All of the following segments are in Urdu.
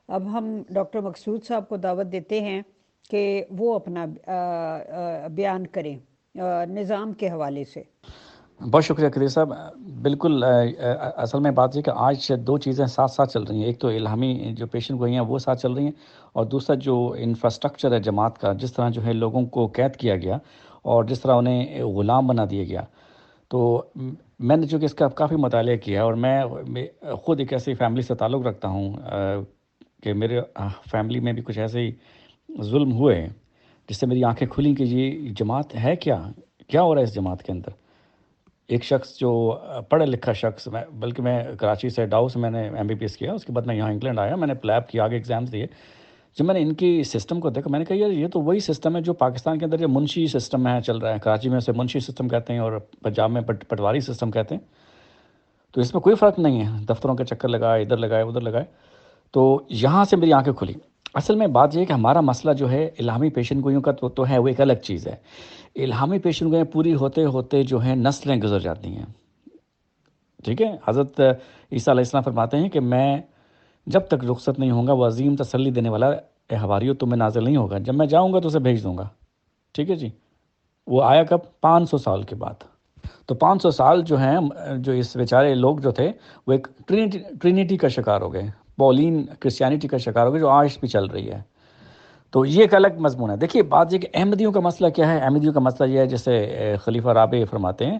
اب ہم ڈاکٹر مقصود صاحب کو دعوت دیتے ہیں کہ وہ اپنا بیان کریں نظام کے حوالے سے۔ بہت شکریہ قدیر صاحب۔ بالکل اصل میں بات یہ کہ آج دو چیزیں ساتھ ساتھ چل رہی ہیں، ایک تو الہامی جو پیشن گوئیاں ہیں وہ ساتھ چل رہی ہیں، اور دوسرا جو انفراسٹرکچر ہے جماعت کا، جس طرح جو ہے لوگوں کو قید کیا گیا اور جس طرح انہیں غلام بنا دیا گیا۔ تو میں نے چونکہ اس کا کافی مطالعہ کیا اور میں خود ایک ایسی فیملی سے تعلق رکھتا ہوں کہ میرے فیملی میں بھی کچھ ایسے ہی ظلم ہوئے جس سے میری آنکھیں کھلیں کہ یہ جماعت ہے کیا ہو رہا ہے اس جماعت کے اندر۔ ایک شخص جو پڑھا لکھا شخص، بلکہ میں کراچی سے ڈاؤ سے میں نے MBBS کیا، اس کے بعد میں یہاں انگلینڈ آیا، میں نے پلیب کیا، آگے ایگزامز دیے۔ جب میں نے ان کی سسٹم کو دیکھا میں نے کہا یار یہ تو وہی سسٹم ہے جو پاکستان کے اندر جو منشی سسٹم ہے چل رہا ہے، کراچی میں اسے منشی سسٹم کہتے ہیں اور پنجاب میں پٹواری سسٹم کہتے ہیں، تو اس میں کوئی فرق نہیں ہے، دفتروں کے چکر لگائے، ادھر لگائے ادھر لگائے۔ تو یہاں سے میری آنکھیں کھلی۔ اصل میں بات یہ ہے کہ ہمارا مسئلہ جو ہے الہامی پیشن گوئیوں کا تو ہے، وہ ایک الگ چیز ہے۔ الہامی پیشن گوئیاں پوری ہوتے ہوتے جو ہیں نسلیں گزر جاتی ہیں، ٹھیک ہے۔ حضرت عیسیٰ علیہ السلام فرماتے ہیں کہ میں جب تک رخصت نہیں ہوں گا وہ عظیم تسلی دینے والا اے حواریو تمہیں نازل نہیں ہوگا، جب میں جاؤں گا تو اسے بھیج دوں گا، ٹھیک ہے جی۔ وہ آیا کب؟ 500 سال کے بعد۔ تو 500 سال جو ہیں جو اس بیچارے لوگ جو تھے وہ ایک ٹرینیٹی کا شکار ہو گئے، پولین کرسچینٹی کا شکار ہو گئے جو آج بھی چل رہی ہے۔ تو یہ ایک الگ مضمون ہے۔ دیکھیے بات یہ کہ احمدیوں کا مسئلہ کیا ہے۔ احمدیوں کا مسئلہ یہ ہے جیسے خلیفہ رابع فرماتے ہیں،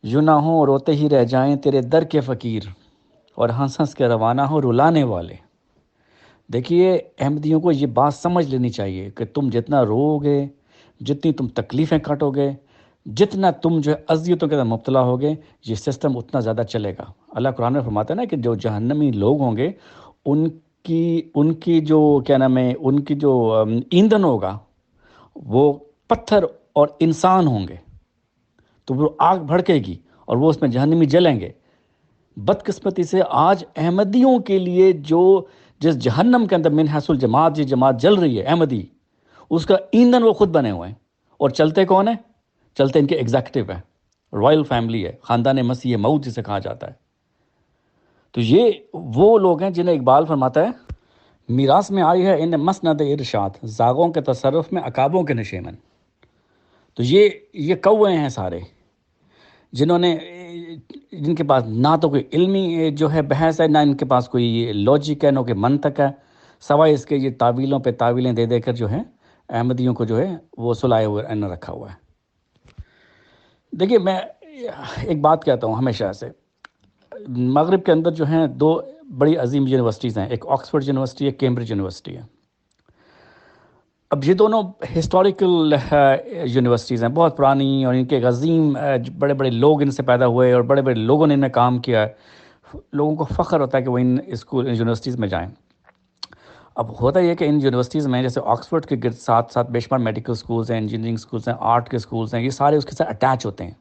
یوں نہ ہوں روتے ہی رہ جائیں تیرے در کے فقیر، اور ہنس ہنس کے روانہ ہو رلانے والے۔ دیکھیے احمدیوں کو یہ بات سمجھ لینی چاہیے کہ تم جتنا رو گے، جتنی تم تکلیفیں کاٹو گے، جتنا تم جو ہے اذیتوں کے اندر مبتلا ہوگے، یہ سسٹم اتنا زیادہ چلے گا۔ اللہ قرآن میں فرماتا ہے نا کہ جو جہنمی لوگ ہوں گے ان کی جو کیا نام ہے، ان کی جو ایندھن ہوگا وہ پتھر اور انسان ہوں گے، تو وہ آگ بھڑکے گی اور وہ اس میں جہنمی جلیں گے۔ بدقسمتی سے آج احمدیوں کے لیے جس جہنم کے اندر من حیث الجماعت یہ جماعت جل رہی ہے احمدی، اس کا ایندھن وہ خود بنے ہوئے ہیں۔ اور چلتے کون ہیں؟ چلتے ان کے ایگزیکٹو ہیں، رائل فیملی ہے، خاندان مسیح موعود جسے کہا جاتا ہے۔ تو یہ وہ لوگ ہیں جنہیں اقبال فرماتا ہے میراث میں آئی ہے ان مسند ارشاد، زاغوں کے تصرف میں عقابوں کے نشیمن۔ تو یہ کوے ہیں سارے جن کے پاس نہ تو کوئی علمی جو ہے بحث ہے، نہ ان کے پاس کوئی لاجک ہے، نہ کوئی منطق ہے، سوائے اس کے یہ تعویلوں پہ تعویلیں دے دے کر جو ہے احمدیوں کو جو ہے وہ سلائے ہوئے انہیں رکھا ہوا ہے۔ دیکھیے میں ایک بات کہتا ہوں ہمیشہ سے، مغرب کے اندر جو ہیں دو بڑی عظیم یونیورسٹیز ہیں، ایک آکسفورڈ یونیورسٹی ہے، ایک کیمبرج یونیورسٹی ہے۔ اب یہ دونوں ہسٹوریکل یونیورسٹیز ہیں، بہت پرانی، اور ان کے عظیم بڑے بڑے لوگ ان سے پیدا ہوئے اور بڑے بڑے لوگوں نے ان میں کام کیا ہے۔ لوگوں کو فخر ہوتا ہے کہ وہ ان یونیورسٹیز میں جائیں۔ اب ہوتا یہ کہ ان یونیورسٹیز میں جیسے آکسفورڈ کے ساتھ ساتھ بے شمار میڈیکل سکولز ہیں، انجینئرنگ سکولز ہیں، آرٹ کے سکولز ہیں، یہ سارے اس کے ساتھ اٹیچ ہوتے ہیں،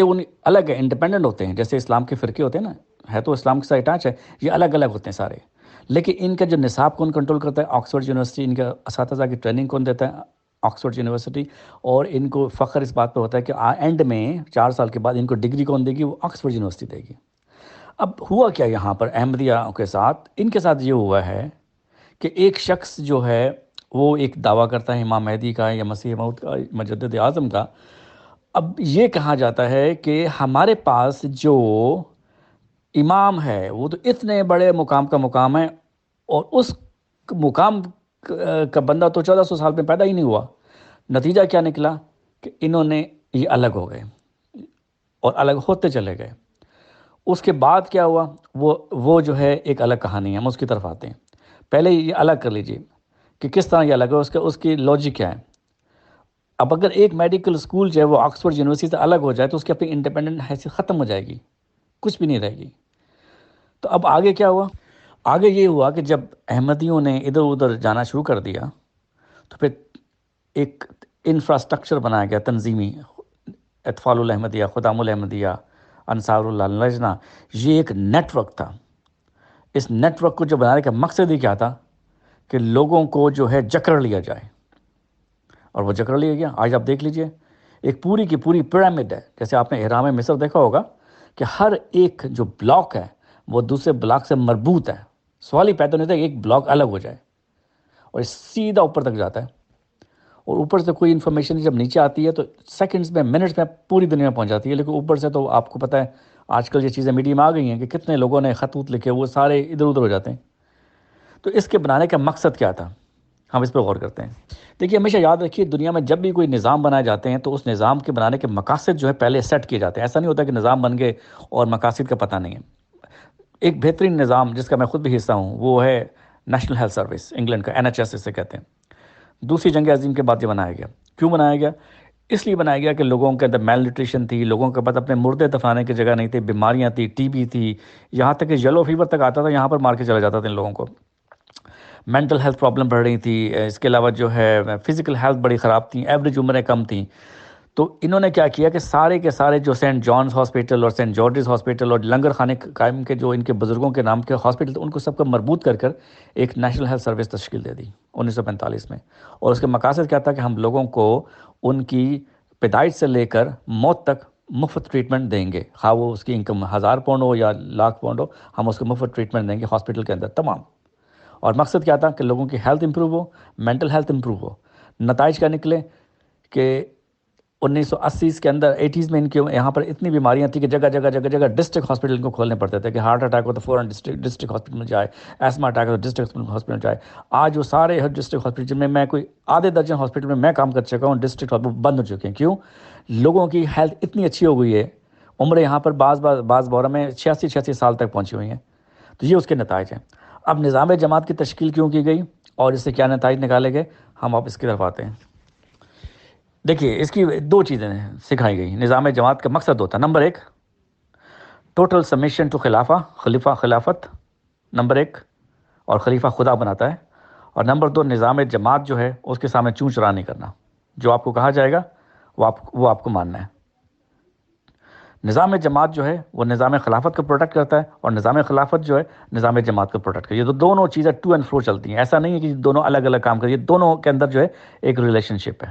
ان الگ ہیں، انڈیپینڈنٹ ہوتے ہیں، جیسے اسلام کے فرقے ہوتے ہیں نا، ہے تو اسلام کے ساتھ اٹیچ ہے، یہ الگ الگ ہوتے ہیں سارے۔ لیکن ان کا جو نصاب کون کنٹرول کرتا ہے؟ Oxford university. ان کا اساتذہ کی ٹریننگ کون دیتا ہے؟ Oxford university. اور ان کو فخر اس بات پہ ہوتا ہے کہ اینڈ میں 4 سال کے بعد ان کو ڈگری کون دے گی؟ وہ آکسفورڈ یونیورسٹی دے گی۔ اب ہوا کیا یہاں پر احمدیہ کے ساتھ؟ ان کے ساتھ یہ ہوا ہے کہ ایک شخص جو ہے وہ ایک دعویٰ کرتا ہے امام مہدی کا یا مسیح موعود کا، مجدد اعظم کا۔ اب یہ کہا جاتا ہے کہ ہمارے پاس جو امام ہے وہ تو اتنے بڑے مقام کا مقام ہے، اور اس مقام کا بندہ تو 1400 سال میں پیدا ہی نہیں ہوا۔ نتیجہ کیا نکلا کہ انہوں نے یہ الگ ہو گئے اور الگ ہوتے چلے گئے۔ اس کے بعد کیا ہوا؟ وہ جو ہے ایک الگ کہانی ہے، ہم اس کی طرف آتے ہیں۔ پہلے یہ الگ کر لیجئے کہ کس طرح یہ الگ ہے، اس کی لاجک کیا ہے۔ اب اگر ایک میڈیکل اسکول جو ہے وہ آکسفورڈ یونیورسٹی سے الگ ہو جائے تو اس کی اپنی انڈیپینڈنٹ حیثیت ختم ہو جائے گی، کچھ بھی نہیں رہے گی۔ تو اب آگے کیا ہوا؟ آگے یہ ہوا کہ جب احمدیوں نے ادھر ادھر جانا شروع کر دیا تو پھر ایک انفراسٹرکچر بنایا گیا تنظیمی، اطفال الاحمدیہ، خدام الاحمدیہ، انصار اللہ لجنہ۔ یہ ایک نیٹ ورک تھا۔ اس نیٹ ورک کو جو بنانے کا مقصد ہی کیا تھا کہ لوگوں کو جو ہے جکڑ لیا جائے، اور وہ جکڑ لیا گیا۔ آج آپ دیکھ لیجئے ایک پوری کی پوری پیرامڈ ہے، جیسے آپ نے اہرام مصر دیکھا ہوگا کہ ہر ایک جو بلاک ہے وہ دوسرے بلاک سے مربوط ہے. سوال ہی پیدا نہیں تھا کہ ایک بلاک الگ ہو جائے, اور سیدھا اوپر تک جاتا ہے, اور اوپر سے کوئی انفارمیشن جب نیچے آتی ہے تو سیکنڈز میں منٹس میں پوری دنیا میں پہنچ جاتی ہے. لیکن اوپر سے تو آپ کو پتہ ہے آج کل یہ چیزیں میڈیا میں آ گئی ہیں کہ کتنے لوگوں نے خطوط لکھے, وہ سارے ادھر ادھر ہو جاتے ہیں. تو اس کے بنانے کا مقصد کیا تھا, ہم اس پہ غور کرتے ہیں. دیکھیے ہمیشہ یاد رکھیے, دنیا میں جب بھی کوئی نظام بنائے جاتے ہیں تو اس نظام کے بنانے کے مقاصد جو ہے پہلے سیٹ کیے جاتے ہیں. ایسا نہیں ہوتا کہ نظام بن گئے اور مقاصد کا پتہ نہیں ہے. ایک بہترین نظام جس کا میں خود بھی حصہ ہوں وہ ہے نیشنل ہیلتھ سروس, انگلینڈ کا NHS اسے کہتے ہیں. دوسری جنگ عظیم کے بعد یہ بنایا گیا. کیوں بنایا گیا؟ اس لیے بنایا گیا کہ لوگوں کے اندر میل نیوٹریشن تھی, لوگوں کے پاس اپنے مردے دفنانے کی جگہ نہیں تھی, بیماریاں تھی, TB تھی, یہاں تک کہ یلو فیور تک آتا تھا, یہاں پر مار کے چلا جاتا تھا ان لوگوں کو. مینٹل ہیلتھ پرابلم بڑھ رہی تھی, اس کے علاوہ جو ہے فزیکل ہیلتھ بڑی خراب تھیں, ایوریج عمریں کم تھیں. تو انہوں نے کیا کیا کہ سارے کے سارے جو سینٹ جانز ہاسپٹل اور سینٹ جارجز ہاسپٹل اور لنگر خانے قائم کے جو ان کے بزرگوں کے نام کے ہاسپٹل تھے, ان کو سب کو مربوط کر ایک نیشنل ہیلتھ سروس تشکیل دے دی 1945 میں. اور اس کے مقاصد کیا تھا کہ ہم لوگوں کو ان کی پیدائش سے لے کر موت تک مفت ٹریٹمنٹ دیں گے, خواہ وہ اس کی انکم 1000 پاؤنڈ ہو یا لاکھ پاؤنڈ ہو, ہم اس کو مفت ٹریٹمنٹ دیں گے ہاسپٹل کے اندر تمام. اور مقصد کیا تھا کہ لوگوں کی ہیلتھ امپروو ہو, مینٹل ہیلتھ امپروو ہو. نتائج کیا نکلے کہ 1980 کے اندر 80s میں ان کے یہاں پر اتنی بیماریاں تھیں کہ جگہ جگہ جگہ جگہ ڈسٹرکٹ ہاسپٹل کو کھولنے پڑتے تھے کہ ہارٹ اٹیک ہو تو فوراً ڈسٹرکٹ ہاسپٹل میں جائے, ایسما اٹیک ہو تو ڈسٹرکٹ ہاسپٹل میں جائے. آج وہ سارے ڈسٹرکٹ ہاسپٹل میں کوئی آدھے درجن ہاسپٹل میں کام کر چکا ہوں, ڈسٹرکٹ ہاسپٹل بند ہو چکے ہیں. کیوں؟ لوگوں کی ہیلتھ اتنی اچھی ہو گئی ہے, عمریں یہاں پر بعض بورہ میں 86 سال تک پہنچی ہوئی ہیں. تو یہ اس کے نتائج ہیں. اب نظام جماعت کی تشکیل کیوں کی گئی اور اس سے کیا نتائج نکالے گئے, ہم آپ اس کی طرف آتے ہیں. دیکھیے اس کی دو چیزیں سکھائی گئی. نظام جماعت کا مقصد ہوتا ہے نمبر 1 ٹوٹل سبمیشن ٹو خلافت نمبر 1, اور خلیفہ خدا بناتا ہے. اور نمبر 2 نظام جماعت جو ہے اس کے سامنے چون چرا نہیں کرنا, جو آپ کو کہا جائے گا وہ آپ کو ماننا ہے. نظام جماعت جو ہے وہ نظام خلافت کو پروٹیکٹ کرتا ہے, اور نظام خلافت جو ہے نظام جماعت کو پروٹیکٹ کرتا ہے. یہ تو دونوں چیزیں ٹو اینڈ فرو چلتی ہیں. ایسا نہیں ہے کہ دونوں الگ الگ کام کریں, یہ دونوں کے اندر جو ہے ایک ریلیشن شپ ہے.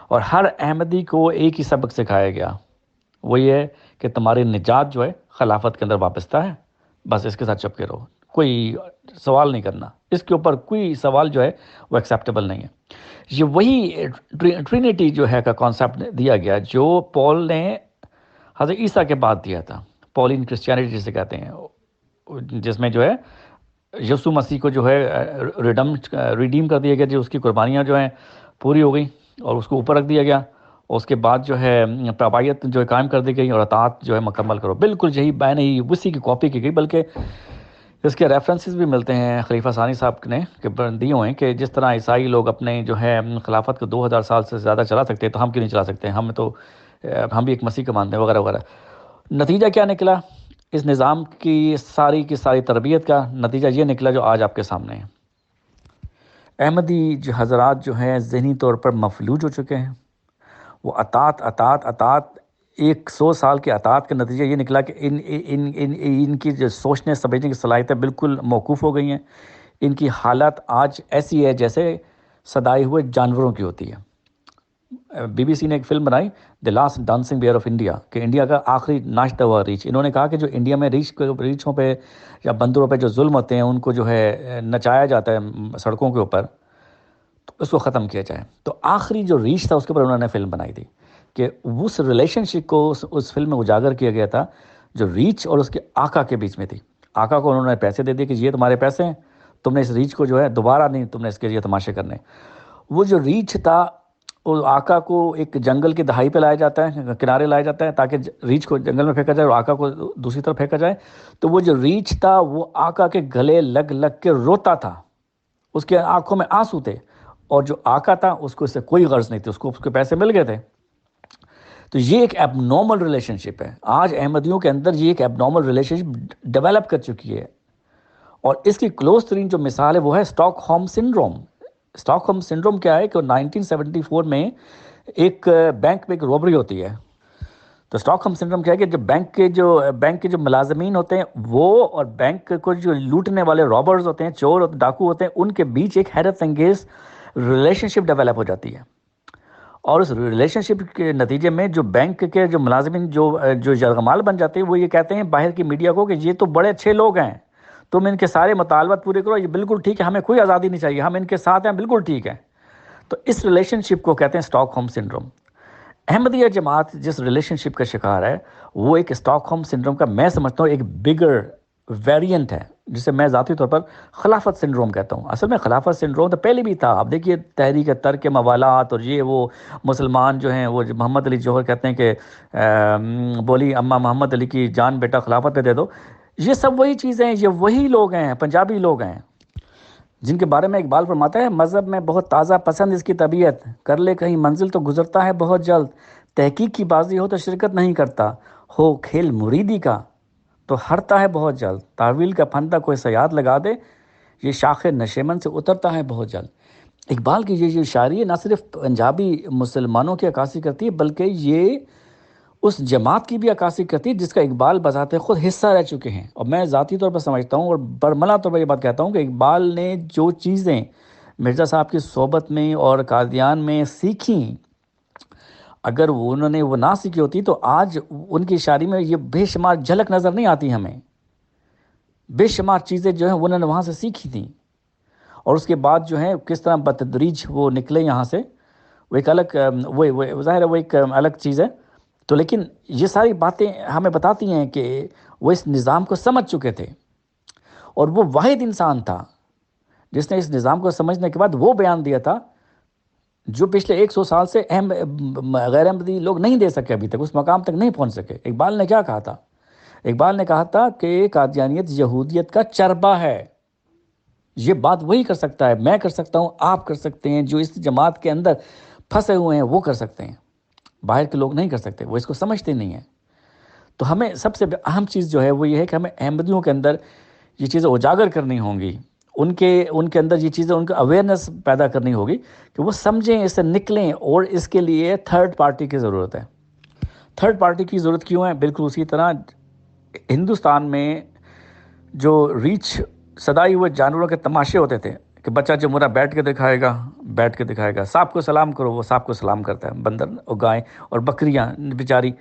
اور ہر احمدی کو ایک ہی سبق سکھایا گیا, وہ یہ ہے کہ تمہاری نجات جو ہے خلافت کے اندر وابستہ ہے, بس اس کے ساتھ چپکے رہو, کوئی سوال نہیں کرنا, اس کے اوپر کوئی سوال جو ہے وہ ایکسیپٹیبل نہیں ہے. یہ وہی ٹرینٹی جو ہے کا کانسیپٹ دیا گیا جو پال نے حضرت عیسیٰ کے بعد دیا تھا. پولین کرسچینٹی جسے کہتے ہیں, جس میں جو ہے یسوع مسیح کو جو ہے ریڈیم کر دیا گیا, جو اس کی قربانیاں جو ہیں پوری ہو گئی اور اس کو اوپر رکھ دیا گیا. اور اس کے بعد جو ہے تابعیت جو ہے قائم کر دی گئی اور اطاعت جو ہے مکمل کرو. بالکل یہی میں نے اسی کی کاپی کی گئی, بلکہ اس کے ریفرنسز بھی ملتے ہیں خلیفہ ثانی صاحب نے کہ دیے ہوئے ہیں کہ جس طرح عیسائی لوگ اپنے جو ہے خلافت کو 2000 سال سے زیادہ چلا سکتے ہیں تو ہم کیوں نہیں چلا سکتے, ہم بھی ایک مسیح کو مانتے ہیں وغیرہ وغیرہ. نتیجہ کیا نکلا اس نظام کی ساری تربیت کا؟ نتیجہ یہ نکلا جو آج آپ کے سامنے ہے. احمدی جو حضرات جو ہیں ذہنی طور پر مفلوج ہو چکے ہیں. وہ اطاعت 100 سال کے اطاعت کا نتیجہ یہ نکلا کہ ان کی جو سوچنے سمجھنے کی صلاحیتیں بالکل موقوف ہو گئی ہیں. ان کی حالت آج ایسی ہے جیسے صدائے ہوئے جانوروں کی ہوتی ہے. BBC نے ایک فلم بنائی the last dancing bear of India, کہ انڈیا کا آخری ناچتا ہوا ریچھ. انہوں نے کہا کہ جو انڈیا میں ریچھوں پہ یا بندروں پہ جو ظلم ہوتے ہیں ان کو جو ہے نچایا جاتا ہے سڑکوں کے اوپر, تو اس کو ختم کیا جائے. تو آخری جو ریچھ تھا اس کے اوپر انہوں نے فلم بنائی تھی کہ اس ریلیشن شپ کو اس فلم میں اجاگر کیا گیا تھا جو ریچھ اور اس کے آقا کے بیچ میں تھی. آقا کو انہوں نے پیسے دے دیے کہ یہ تمہارے پیسے ہیں, تم نے اس ریچھ کو جو ہے دوبارہ نہیں تم نے اس کے لیے تماشے کرنے. وہ جو ریچھ تھا وہ آقا کو ایک جنگل کی دہائی پہ لایا جاتا ہے, کنارے لایا جاتا ہے تاکہ ریچھ کو جنگل میں پھینکا جائے اور آقا کو دوسری طرف پھینکا جائے. تو وہ جو ریچھ تھا وہ آقا کے گلے لگ کے روتا تھا, اس کے آنکھوں میں آنسو تھے, اور جو آقا تھا اس کو اس سے کوئی غرض نہیں تھی, اس کو پیسے مل گئے تھے. تو یہ ایک ایب نارمل ریلیشن شپ ہے. آج احمدیوں کے اندر یہ ایک ایب نارمل ریلیشن شپ ڈیولپ کر چکی ہے, اور اس کی کلوز ترین جو مثال ہے وہ ہے stock home syndrome. Stock home syndrome کیا ہے کہ 1974 میں ایک بینک میں ایک روبری ہوتی ہے. تو اسٹاک ہوم سنڈروم کیا ہے کہ جو بینک کے جو ملازمین ہوتے ہیں وہ اور بینک کو جو لوٹنے والے رابرز ہوتے ہیں, چور ڈاکو ہوتے ہیں, ان کے بیچ ایک حیرت انگیز ریلیشن شپ ڈیولپ ہو جاتی ہے. اور اس ریلیشن شپ کے نتیجے میں جو بینک کے جو ملازمین جو یرغمال بن جاتے ہیں وہ یہ کہتے ہیں باہر کی میڈیا کو کہ یہ تو بڑے اچھے لوگ ہیں، تم ان کے سارے مطالبات پورے کرو، یہ بالکل ٹھیک ہے، ہمیں کوئی آزادی نہیں چاہیے، ہم ان کے ساتھ ہیں، بالکل ٹھیک ہے۔ تو اس ریلیشن شپ کو کہتے ہیں اسٹاک ہوم سنڈروم۔ احمدیہ جماعت جس ریلیشن شپ کا شکار ہے وہ ایک اسٹاک ہوم سنڈروم کا میں سمجھتا ہوں ایک بگر ویریئنٹ ہے، جسے میں ذاتی طور پر خلافت سنڈروم کہتا ہوں۔ اصل میں خلافت سنڈروم تو پہلے بھی تھا، اب دیکھیے تحریک ترک موالات اور یہ وہ مسلمان جو ہیں وہ محمد علی جوہر کہتے ہیں کہ بولی اماں محمد علی کی جان بیٹا خلافت پہ دے دو، یہ سب وہی چیزیں ہیں، یہ وہی لوگ ہیں، پنجابی لوگ ہیں جن کے بارے میں اقبال فرماتا ہے مذہب میں بہت تازہ پسند اس کی طبیعت، کر لے کہیں منزل تو گزرتا ہے بہت جلد، تحقیق کی بازی ہو تو شرکت نہیں کرتا، ہو کھیل مریدی کا تو ہرتا ہے بہت جلد، تعویل کا پھندا کوئی سیاد لگا دے، یہ شاخ نشیمن سے اترتا ہے بہت جلد۔ اقبال کی یہ جو شاعری ہے نہ صرف پنجابی مسلمانوں کی عکاسی کرتی ہے بلکہ یہ اس جماعت کی بھی عکاسی کرتی ہے جس کا اقبال بذات خود حصہ رہ چکے ہیں۔ اور میں ذاتی طور پر سمجھتا ہوں اور برملا طور پر یہ بات کہتا ہوں کہ اقبال نے جو چیزیں مرزا صاحب کی صحبت میں اور قادیان میں سیکھیں، اگر انہوں نے وہ نہ سیکھی ہوتی تو آج ان کی شاعری میں یہ بے شمار جھلک نظر نہیں آتی ہمیں، بے شمار چیزیں جو ہیں انہوں نے وہاں سے سیکھی تھیں، اور اس کے بعد جو ہے کس طرح بتدریج وہ نکلے یہاں سے، وہ ایک الگ وہ ظاہر ہے وہ ایک الگ چیز ہے۔ تو لیکن یہ ساری باتیں ہمیں بتاتی ہیں کہ وہ اس نظام کو سمجھ چکے تھے، اور وہ واحد انسان تھا جس نے اس نظام کو سمجھنے کے بعد وہ بیان دیا تھا جو پچھلے 100 سال سے غیر احمدی لوگ نہیں دے سکے، ابھی تک اس مقام تک نہیں پہنچ سکے۔ اقبال نے کیا کہا تھا؟ اقبال نے کہا تھا کہ قادیانیت یہودیت کا چربہ ہے، یہ بات وہی کر سکتا ہے، میں کر سکتا ہوں، آپ کر سکتے ہیں، جو اس جماعت کے اندر پھنسے ہوئے ہیں وہ کر سکتے ہیں، باہر کے لوگ نہیں کر سکتے، وہ اس کو سمجھتے نہیں ہیں۔ تو ہمیں سب سے اہم چیز جو ہے وہ یہ ہے کہ ہمیں احمدیوں کے اندر یہ چیزیں اجاگر کرنی ہوں گی، ان کے اندر یہ چیزیں، ان کا اویئرنیس پیدا کرنی ہوگی کہ وہ سمجھیں، اس سے نکلیں، اور اس کے لیے تھرڈ پارٹی کی ضرورت ہے۔ تھرڈ پارٹی کی ضرورت کیوں ہے؟ بالکل اسی طرح ہندوستان میں جو ریچھ صدائی ہوئے جانوروں کے تماشے ہوتے تھے کہ بچہ جمہورہ بیٹھ کے دکھائے گا، سانپ کو سلام کرو، وہ سانپ کو سلام کرتا ہے، بندر اور گائیں اور بکریاں بیچاری،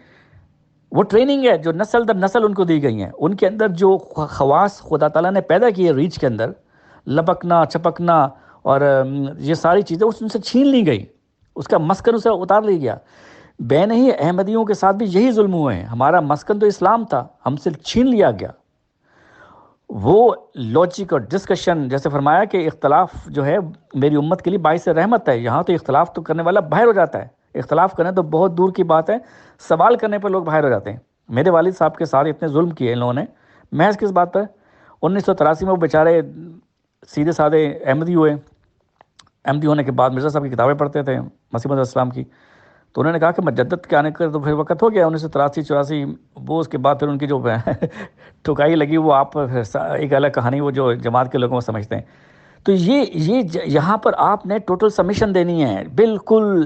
وہ ٹریننگ ہے جو نسل در نسل ان کو دی گئی ہیں۔ ان کے اندر جو خواص خدا تعالیٰ نے پیدا کی ہے ریچھ کے اندر، لپکنا، چپکنا اور یہ ساری چیزیں ان سے چھین لی گئی، اس کا مسکن اسے اتار لیا گیا۔ بے نہیں احمدیوں کے ساتھ بھی یہی ظلم ہوئے ہیں، ہمارا مسکن تو اسلام تھا، ہم سے چھین لیا گیا۔ وہ لاجک اور ڈسکشن، جیسے فرمایا کہ اختلاف جو ہے میری امت کے لیے باعث رحمت ہے، یہاں تو اختلاف تو کرنے والا باہر ہو جاتا ہے، اختلاف کرنے تو بہت دور کی بات ہے، سوال کرنے پر لوگ باہر ہو جاتے ہیں۔ میرے والد صاحب کے ساتھ اتنے ظلم کیے ان لوگوں نے، محض کس بات پر؟ 1983 میں وہ بیچارے سیدھے سادے احمدی ہوئے، احمدی ہونے کے بعد مرزا صاحب کی کتابیں پڑھتے تھے مسیح علیہ السلام کی، تو انہوں نے کہا کہ مجدد کے آنے کا تو پھر وقت ہو گیا 1983-84، وہ اس کے بعد پھر ان کی جو ٹھکائی لگی وہ آپ ایک الگ کہانی، وہ جو جماعت کے لوگوں کو سمجھتے ہیں۔ تو یہ یہاں پر آپ نے ٹوٹل سبمیشن دینی ہے، بالکل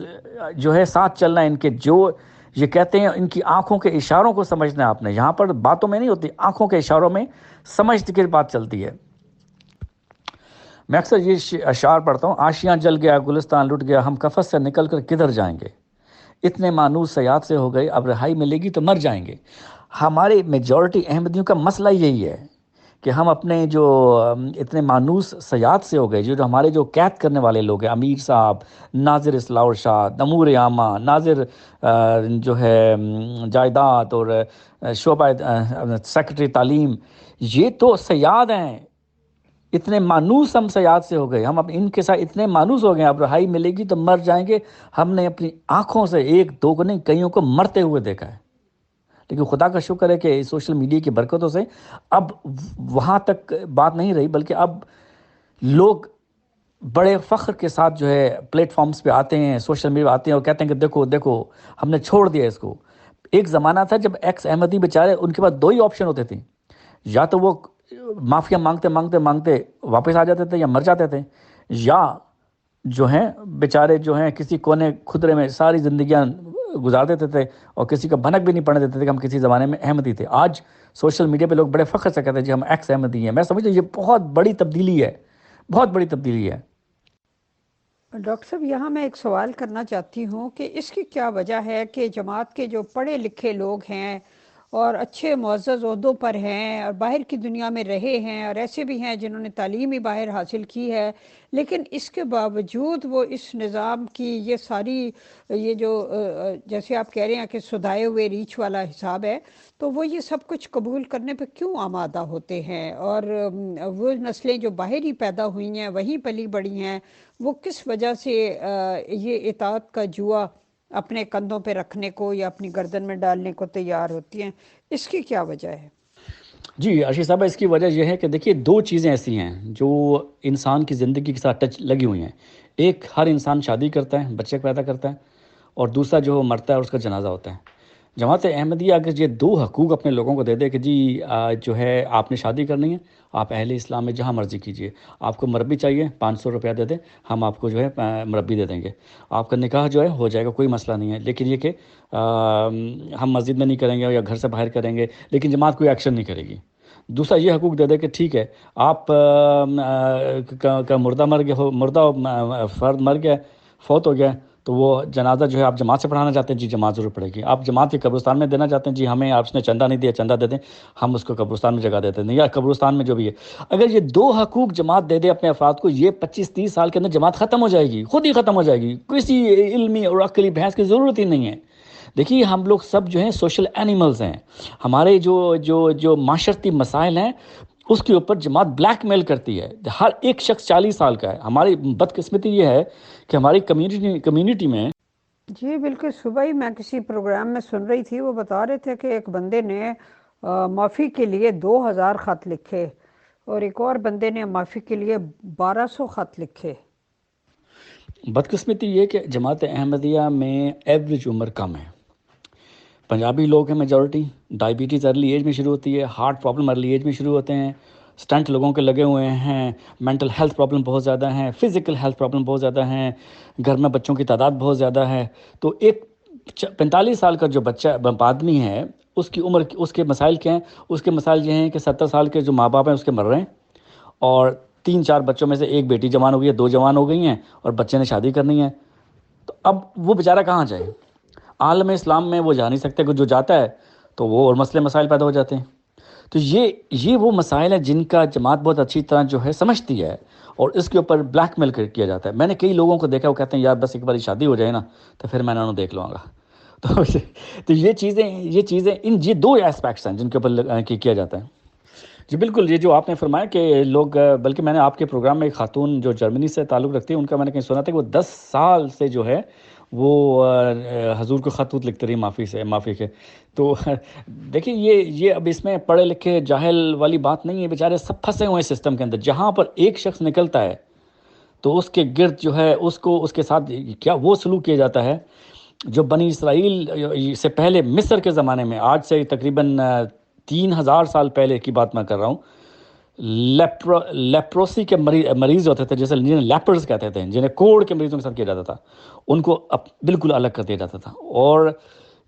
جو ہے ساتھ چلنا ہے ان کے، جو یہ کہتے ہیں ان کی آنکھوں کے اشاروں کو سمجھنا ہے آپ نے، یہاں پر باتوں میں نہیں ہوتی، آنکھوں کے اشاروں میں سمجھ کے بات چلتی ہے۔ میں اکثر یہ اشعار پڑھتا ہوں، آشیاں جل گیا، گلستان لٹ گیا، ہم کفس سے نکل کر کدھر جائیں گے، اتنے مانوس سیاد سے ہو گئے، اب رہائی ملے گی تو مر جائیں گے۔ ہمارے میجورٹی احمدیوں کا مسئلہ یہی ہے کہ ہم اپنے جو اتنے مانوس سیاد سے ہو گئے، جو ہمارے جو قید کرنے والے لوگ ہیں، امیر صاحب، ناظر اصلاح ارشاد، امور عامہ، ناظر جو ہے جائیداد اور شعبہ سیکرٹری تعلیم، یہ تو سیاد ہیں، اتنے مانوس ہم سیاد سے ہو گئے، ہم اب ان کے ساتھ اتنے مانوس ہو گئے، اب رہائی ملے گی تو مر جائیں گے۔ ہم نے اپنی آنکھوں سے ایک دو کو نہیں کئیوں کو مرتے ہوئے دیکھا ہے، لیکن خدا کا شکر ہے کہ سوشل میڈیا کی برکتوں سے اب وہاں تک بات نہیں رہی، بلکہ اب لوگ بڑے فخر کے ساتھ جو ہے پلیٹ فارمز پہ آتے ہیں، سوشل میڈیا آتے ہیں اور کہتے ہیں کہ دیکھو دیکھو ہم نے چھوڑ دیا اس کو۔ ایک زمانہ تھا جب ایکس احمدی بیچارے، ان کے پاس دو ہی آپشن ہوتے تھے، یا تو وہ معافیا مانگتے مانگتے مانگتے واپس آ جاتے تھے یا مر جاتے تھے، یا جو ہیں بیچارے جو ہیں کسی کونے خدرے میں ساری زندگیاں گزار دیتے تھے اور کسی کا بھنک بھی نہیں پڑنے دیتے تھے کہ ہم کسی زمانے میں احمدی تھے۔ آج سوشل میڈیا پہ لوگ بڑے فخر سے کہتے ہیں جی ہم ایکس احمدی ہیں۔ میں سمجھتا ہوں یہ بہت بڑی تبدیلی ہے، بہت بڑی تبدیلی ہے۔ ڈاکٹر صاحب یہاں میں ایک سوال کرنا چاہتی ہوں کہ اس کی کیا وجہ ہے کہ جماعت کے جو پڑھے لکھے لوگ ہیں اور اچھے معزز عہدوں پر ہیں اور باہر کی دنیا میں رہے ہیں اور ایسے بھی ہیں جنہوں نے تعلیم ہی باہر حاصل کی ہے، لیکن اس کے باوجود وہ اس نظام کی یہ ساری یہ جو جیسے آپ کہہ رہے ہیں کہ سدھائے ہوئے ریچھ والا حساب ہے، تو وہ یہ سب کچھ قبول کرنے پہ کیوں آمادہ ہوتے ہیں؟ اور وہ نسلیں جو باہر ہی پیدا ہوئی ہیں وہیں پلی بڑھی ہیں، وہ کس وجہ سے یہ اطاعت کا جوا اپنے کندھوں پہ رکھنے کو یا اپنی گردن میں ڈالنے کو تیار ہوتی ہیں؟ اس کی کیا وجہ ہے؟ جی ارشد صاحب، اس کی وجہ یہ ہے کہ دیکھیے دو چیزیں ایسی ہیں جو انسان کی زندگی کے ساتھ ٹچ لگی ہوئی ہیں. ایک، ہر انسان شادی کرتا ہے، بچے پیدا کرتا ہے، اور دوسرا جو مرتا ہے اور اس کا جنازہ ہوتا ہے. جماعت احمدیہ اگر یہ دو حقوق اپنے لوگوں کو دے دے کہ جی جو ہے آپ نے شادی کرنی ہے، آپ اہل اسلام میں جہاں مرضی کیجئے، آپ کو مربی چاہیے 500 روپیہ دے دیں، ہم آپ کو جو ہے مربی دے دیں گے، آپ کا نکاح جو ہے ہو جائے گا، کوئی مسئلہ نہیں ہے. لیکن یہ کہ ہم مسجد میں نہیں کریں گے یا گھر سے باہر کریں گے، لیکن جماعت کوئی ایکشن نہیں کرے گی. دوسرا یہ حقوق دے دے کہ ٹھیک ہے آپ کا مردہ مر گیا، مردہ فرد مر گیا، فوت ہو گیا، تو وہ جنازہ جو ہے آپ جماعت سے پڑھانا چاہتے ہیں، جی جماعت ضرور پڑے گی. آپ جماعت کے قبرستان میں دینا چاہتے ہیں، جی ہمیں آپ نے چندہ نہیں دیا، چندہ دے دیں، ہم اس کو قبرستان میں جگہ دیتے ہیں، یا قبرستان میں جو بھی ہے. اگر یہ دو حقوق جماعت دے دے اپنے افراد کو، یہ 25-30 سال کے اندر جماعت ختم ہو جائے گی، خود ہی ختم ہو جائے گی، کسی علمی اور عقلی بحث کی ضرورت ہی نہیں ہے. دیکھیے ہم لوگ سب جو ہیں سوشل اینیملز ہیں، ہمارے جو معاشرتی مسائل ہیں اس کے اوپر جماعت بلیک میل کرتی ہے. ہر ایک شخص 40 سال کا ہے. ہماری بدقسمتی یہ ہے کہ ہماری کمیونٹی میں جی بالکل، صبح ہی میں کسی پروگرام میں سن رہی تھی، وہ بتا رہے تھے کہ ایک بندے نے معافی کے لیے 2000 خط لکھے اور ایک اور بندے نے معافی کے لیے 1200 خط لکھے. بدقسمتی یہ کہ جماعت احمدیہ میں ایوریج عمر کم ہے. پنجابی لوگ ہیں میجورٹی، ڈائبٹیز ارلی ایج میں شروع ہوتی ہے، ہارٹ پرابلم ارلی ایج میں شروع ہوتے ہیں، سٹنٹ لوگوں کے لگے ہوئے ہیں، مینٹل ہیلتھ پرابلم بہت زیادہ ہیں، فزیکل ہیلتھ پرابلم بہت زیادہ ہیں، گھر میں بچوں کی تعداد بہت زیادہ ہے. تو ایک 45 سال کا جو بچہ آدمی ہے، اس کی عمر، اس کے مسائل کیا ہیں؟ اس کے مسائل یہ ہیں کہ 70 سال کے جو ماں باپ ہیں اس کے مر رہے ہیں، اور 3-4 بچوں میں سے ایک بیٹی جوان ہو گئی ہے، 2 جوان ہو گئی ہیں، اور بچے نے شادی کرنی ہے. تو اب وہ بیچارہ کہاں جائے؟ عالم اسلام میں وہ جا نہیں سکتے، کہ جو جاتا ہے تو وہ اور مسائل پیدا ہو جاتے ہیں. تو یہ وہ مسائل ہیں جن کا جماعت بہت اچھی طرح جو ہے سمجھتی ہے، اور اس کے اوپر بلیک میل کیا جاتا ہے. میں نے کئی لوگوں کو دیکھا، وہ کہتے ہیں یار بس ایک بار شادی ہو جائے نا تو پھر میں انہوں دیکھ لوں گا. تو یہ چیزیں یہ دو ایسپیکٹس ہیں جن کے اوپر کیا جاتا ہے. جی بالکل، یہ جو آپ نے فرمایا کہ لوگ، بلکہ میں نے آپ کے پروگرام میں ایک خاتون جو جرمنی سے تعلق رکھتی ہے، ان کا میں نے کہیں سنا تھا کہ وہ 10 سال سے جو ہے وہ حضور کو خط لکھتے رہی معافی کے. تو دیکھیے یہ اب اس میں پڑھے لکھے جاہل والی بات نہیں ہے، بیچارے سب پھنسے ہوئے ہیں سسٹم کے اندر. جہاں پر ایک شخص نکلتا ہے تو اس کے گرد جو ہے اس کے ساتھ کیا وہ سلوک کیا جاتا ہے جو بنی اسرائیل سے پہلے مصر کے زمانے میں، آج سے تقریباً 3000 سال پہلے کی بات میں کر رہا ہوں، لیپروسی کے مریض ہوتے تھے، جیسے جنہیں لیپرز کہتے تھے، جنہیں کوڑ کے مریضوں کے ساتھ کیا جاتا تھا، ان کو بالکل الگ کر دیا جاتا تھا. اور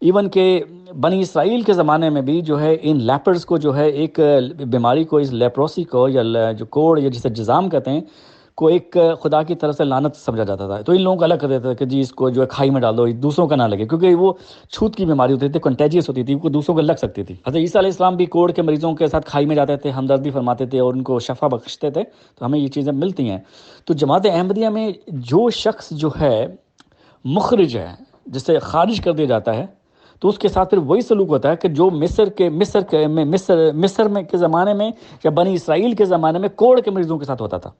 ایون کہ بنی اسرائیل کے زمانے میں بھی جو ہے ان لیپرز کو جو ہے ایک بیماری کو، اس لیپروسی کو یا جو کوڑ یا جسے جزام کہتے ہیں کو، ایک خدا کی طرف سے لعنت سمجھا جاتا تھا. تو ان لوگوں کو الگ کر دیتا تھا کہ جی اس کو جو ہے کھائی میں ڈال دو، دوسروں کا نہ لگے، کیونکہ وہ چھوت کی بیماری ہوتی تھی، کنٹیجیس ہوتی تھی، وہ دوسروں کو لگ سکتی تھی. حضرت عیسیٰ علیہ السلام بھی کوڑ کے مریضوں کے ساتھ کھائی میں جاتے تھے، ہمدردی فرماتے تھے اور ان کو شفا بخشتے تھے. تو ہمیں یہ چیزیں ملتی ہیں. تو جماعت احمدیہ میں جو شخص جو ہے مخرج ہے، جسے خارج کر دیا جاتا ہے، تو اس کے ساتھ پھر وہی سلوک ہوتا ہے کہ جو مصر میں کے زمانے میں یا بنی اسرائیل کے زمانے میں کوڑ کے مریضوں کے ساتھ ہوتا تھا.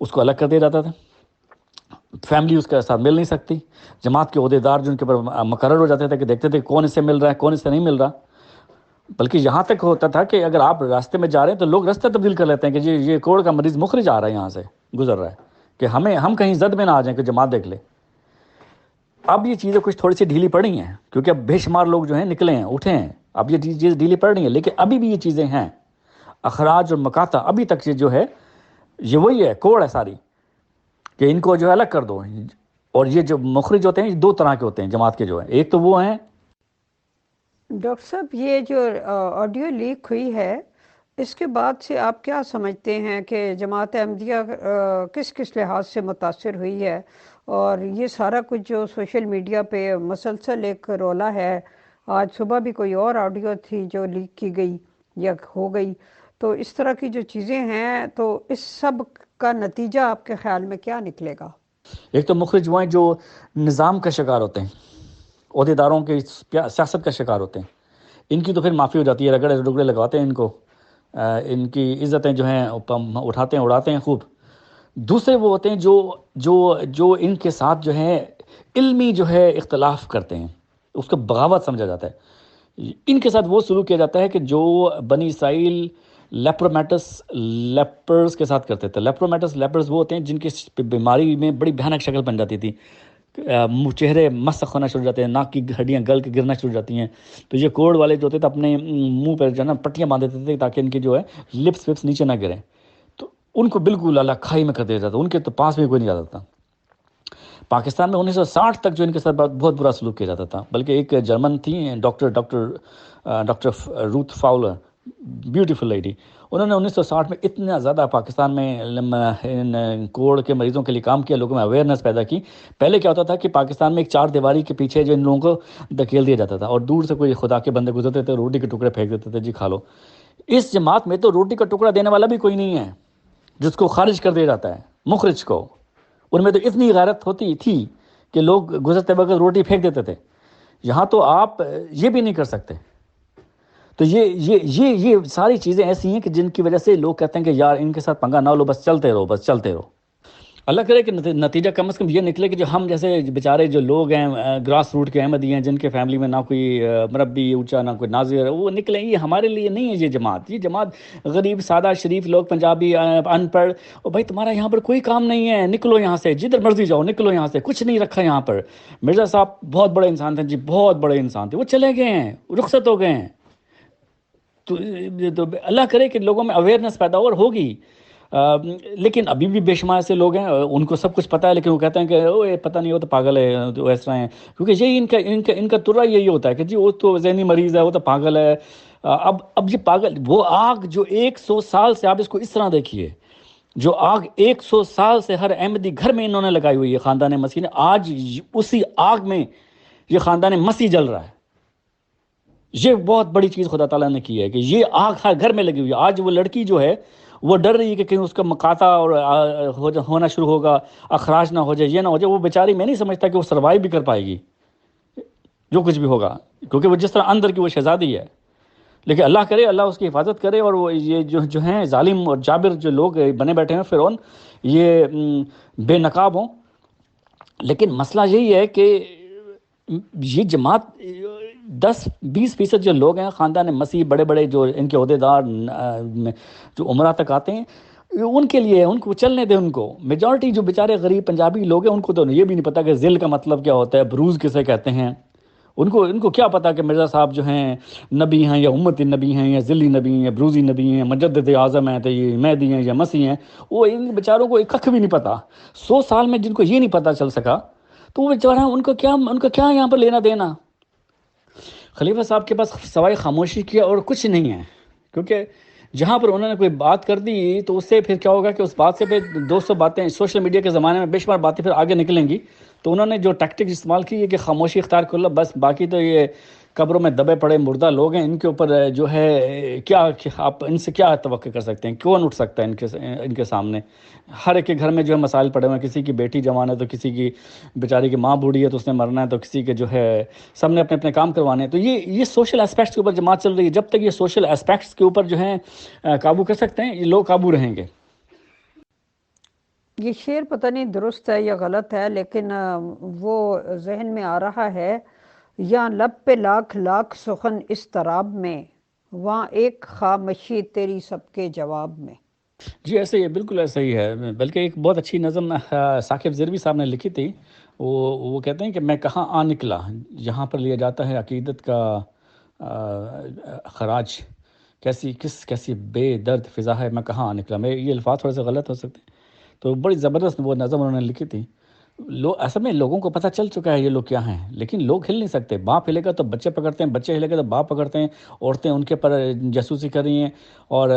اس کو الگ کر دیا جاتا تھا، فیملی اس کے ساتھ مل نہیں سکتی. جماعت کے عہدیدار جو ان کے اوپر مقرر ہو جاتے تھے کہ دیکھتے تھے کون اس سے مل رہا ہے، کون اس سے نہیں مل رہا. بلکہ یہاں تک ہوتا تھا کہ اگر آپ راستے میں جا رہے ہیں تو لوگ راستے تبدیل کر لیتے ہیں کہ جی یہ کوڑ کا مریض مخرج آ رہا ہے، یہاں سے گزر رہا ہے، کہ ہم کہیں زد میں نہ آ جائیں کہ جماعت دیکھ لے. اب یہ چیزیں کچھ تھوڑی سی ڈھیلی پڑ رہی ہیں، کیونکہ اب بے شمار لوگ جو ہیں نکلے ہیں، اٹھے ہیں. اب یہ چیز ڈھیلی پڑ رہی ہیں، لیکن ابھی بھی یہ چیزیں ہیں، اخراج اور مقاطع ابھی تک یہ جو ہے یہ وہی ہے، کوڑ ہے ساری، کہ ان کو جو ہے الگ کر دو. اور یہ جو مخرج ہوتے ہیں یہ 2 طرح کے ہوتے ہیں جماعت کے جو ہیں. ایک تو وہ ہیں ڈاکٹر صاحب یہ جو آڈیو لیک ہوئی ہے اس کے بعد سے آپ کیا سمجھتے ہیں کہ جماعت احمدیہ کس کس لحاظ سے متاثر ہوئی ہے؟ اور یہ سارا کچھ جو سوشل میڈیا پہ مسلسل ایک رولا ہے، آج صبح بھی کوئی اور آڈیو تھی جو لیک کی گئی یا ہو گئی، تو اس طرح کی جو چیزیں ہیں، تو اس سب کا نتیجہ آپ کے خیال میں کیا نکلے گا؟ ایک تو مخرج وہ ہیں جو نظام کا شکار ہوتے ہیں، عہدیداروں کے سیاست کا شکار ہوتے ہیں، ان کی تو پھر معافی ہو جاتی ہے، رگڑے رگڑے لگواتے ہیں ان کو، ان کی عزتیں جو ہیں اٹھاتے ہیں اڑاتے ہیں خوب۔ دوسرے وہ ہوتے ہیں جو ان کے ساتھ جو ہے علمی جو ہے اختلاف کرتے ہیں، اس کو بغاوت سمجھا جاتا ہے۔ ان کے ساتھ وہ سلوک کیا جاتا ہے کہ جو بنی اسرائیل لیپرومیٹس لیپرز کے ساتھ کرتے تھے۔ لیپرومیٹس لیپرز وہ ہوتے ہیں جن کی بیماری میں بڑی بھیانک شکل بن جاتی تھی، چہرے مسخ ہونا شروع ہو جاتے ہیں، ناک کی ہڈیاں گل کے گرنا شروع ہو جاتی ہیں، تو یہ کوڑ والے جو ہوتے تھے اپنے منہ پہ جو ہے نا پٹیاں باندھ دیتے تھے تاکہ ان کی جو ہے لپس وپس نیچے نہ گریں، تو ان کو بالکل اللہ کھائی میں کر دیا جاتا، ان کے تو پاس میں کوئی نہیں جاتا تھا۔ پاکستان میں 1960 تک جو ان کے ساتھ بہت برا سلوک کیا جاتا تھا، بلکہ ایک جرمن تھی ڈاکٹر روتھ فاؤلر، بیوٹیفل لیڈی، انہوں نے 1960 میں اتنا زیادہ پاکستان میں ان کوڑ کے مریضوں کے لیے کام کیا، لوگوں میں اویئرنیس پیدا کی۔ پہلے کیا ہوتا تھا کہ پاکستان میں ایک چار دیواری کے پیچھے جو ان لوگوں کو دھکیل دیا جاتا تھا، اور دور سے کوئی خدا کے بندے گزرتے تھے، روٹی کے ٹکڑے پھینک دیتے تھے، جی کھا لو۔ اس جماعت میں تو روٹی کا ٹکڑا دینے والا بھی کوئی نہیں ہے، جس کو خارج کر دیا جاتا ہے، مخرج کو۔ ان میں تو اتنی غیرت ہوتی تھی کہ لوگ گزرتے وقت روٹی پھینک دیتے تھے، یہاں تو آپ یہ بھی نہیں کر سکتے۔ تو یہ ساری چیزیں ایسی ہیں کہ جن کی وجہ سے لوگ کہتے ہیں کہ یار ان کے ساتھ پنگا نہ لو، بس چلتے رہو، بس چلتے رہو۔ اللہ کرے کہ نتیجہ کم از کم یہ نکلے کہ جو ہم جیسے بیچارے جو لوگ ہیں گراس روٹ کے احمدی ہیں، جن کے فیملی میں نہ کوئی مربی اونچا نہ کوئی ناظر، وہ نکلیں۔ یہ ہمارے لیے نہیں ہے یہ جماعت غریب سادہ شریف لوگ، پنجابی ان پڑھ، اور بھائی تمہارا یہاں پر کوئی کام نہیں ہے، نکلو یہاں سے، جدھر مرضی جاؤ نکلو یہاں سے، کچھ نہیں رکھا یہاں پر۔ مرزا صاحب بہت بڑے انسان تھے جی، بہت بڑے انسان تھے، وہ چلے گئے ہیں، رخصت ہو گئے ہیں۔ تو اللہ کرے کہ لوگوں میں اویئرنیس پیدا ہو، اور ہوگی۔ لیکن ابھی بھی بے شمار سے لوگ ہیں ان کو سب کچھ پتہ ہے، لیکن وہ کہتے ہیں کہ او یہ پتہ نہیں، وہ تو پاگل ہے، تو اس طرح ہیں، کیونکہ یہی ان کا ترا یہی ہوتا ہے کہ جی وہ تو ذہنی مریض ہے، وہ تو پاگل ہے۔ اب یہ پاگل، وہ آگ جو 100 سال سے، آپ اس کو اس طرح دیکھیے، جو آگ 100 سال سے ہر احمدی گھر میں انہوں نے لگائی ہوئی ہے، خاندان مسیح نے، آج اسی آگ میں یہ خاندان مسیح جل رہا ہے۔ یہ بہت بڑی چیز خدا تعالیٰ نے کی ہے کہ یہ آگ ہر گھر میں لگی ہوئی ہے۔ آج وہ لڑکی جو ہے وہ ڈر رہی ہے کہ کہیں اس کا مقاطع اور ہونا شروع ہوگا، اخراج نہ ہو جائے، یہ نہ ہو جائے۔ وہ بیچاری، میں نہیں سمجھتا کہ وہ سروائیو بھی کر پائے گی جو کچھ بھی ہوگا، کیونکہ وہ جس طرح اندر کی وہ شہزادی ہے۔ لیکن اللہ کرے، اللہ اس کی حفاظت کرے، اور وہ یہ جو ہیں ظالم اور جابر جو لوگ بنے بیٹھے ہیں فرعون، یہ بے نقاب ہوں۔ لیکن مسئلہ یہی ہے کہ یہ جماعت 10-20% جو لوگ ہیں خاندان مسیح، بڑے بڑے جو ان کے عہدیدار جو عمرہ تک آتے ہیں، ان کے لیے ان کو چلنے دیں۔ ان کو میجورٹی جو بیچارے غریب پنجابی لوگ ہیں، ان کو تو یہ بھی نہیں پتہ کہ ذل کا مطلب کیا ہوتا ہے، بروز کسے کہتے ہیں۔ ان کو کیا پتا کہ مرزا صاحب جو ہیں نبی ہیں یا امتی نبی ہیں یا ذلی نبی ہیں یا بروزی نبی ہیں، مجدد اعظم ہیں، تو یہ مہدی ہیں یا مسیح ہیں۔ وہ ان بیچاروں کو ککھ بھی نہیں پتا۔ 100 سال میں جن کو یہ نہیں پتا چل سکا، تو وہ بیچارہ ان کو کیا یہاں پر لینا دینا۔ خلیفہ صاحب کے پاس سوائے خاموشی کیا اور کچھ نہیں ہے، کیونکہ جہاں پر انہوں نے کوئی بات کر دی تو اس سے پھر کیا ہوگا کہ اس بات سے پھر 200 باتیں، سوشل میڈیا کے زمانے میں بے شمار باتیں پھر آگے نکلیں گی۔ تو انہوں نے جو ٹیکٹک استعمال کی ہے کہ خاموشی اختیار کر لو بس، باقی تو یہ قبروں میں دبے پڑے مردہ لوگ ہیں، ان کے اوپر جو ہے کیا آپ ان سے کیا توقع کر سکتے ہیں، کون اٹھ سکتا ہے ان کے سامنے۔ ہر ایک کے گھر میں جو ہے مسائل پڑے ہوئے ہیں، کسی کی بیٹی جوان ہے تو کسی کی بیچاری کی ماں بوڑھی ہے تو اس نے مرنا ہے، تو کسی کے جو ہے سب نے اپنے اپنے کام کروانے ہیں۔ تو یہ سوشل اسپیکٹس کے اوپر جماعت چل رہی ہے۔ جب تک یہ سوشل اسپیکٹس کے اوپر جو ہیں قابو کر سکتے ہیں، یہ لوگ قابو رہیں گے۔ یہ شعر پتہ نہیں درست ہے یا غلط ہے، لیکن وہ ذہن میں آ رہا ہے، یا لب پہ لاکھ لاکھ سخن اس طراب میں، وہاں ایک خامشی تیری سب کے جواب میں۔ جی ایسے ہی ہے، بالکل ایسا ہی ہے۔ بلکہ ایک بہت اچھی نظم ثاقب زربی صاحب نے لکھی تھی، وہ کہتے ہیں کہ میں کہاں آ نکلا، جہاں پر لیا جاتا ہے عقیدت کا خراج، کیسی بے درد فضا ہے، میں کہاں آ نکلا۔ میں یہ الفاظ تھوڑے سے غلط ہو سکتے ہیں، تو بڑی زبردست وہ نظم انہوں نے لکھی تھی۔ اصل میں لوگوں کو پتہ چل چکا ہے یہ لوگ کیا ہیں، لیکن لوگ ہل نہیں سکتے. باپ ہلے گا تو بچے پکڑتے ہیں، بچے ہلے گا تو باپ پکڑتے ہیں. عورتیں ان کے پر جاسوسی کر رہی ہیں. اور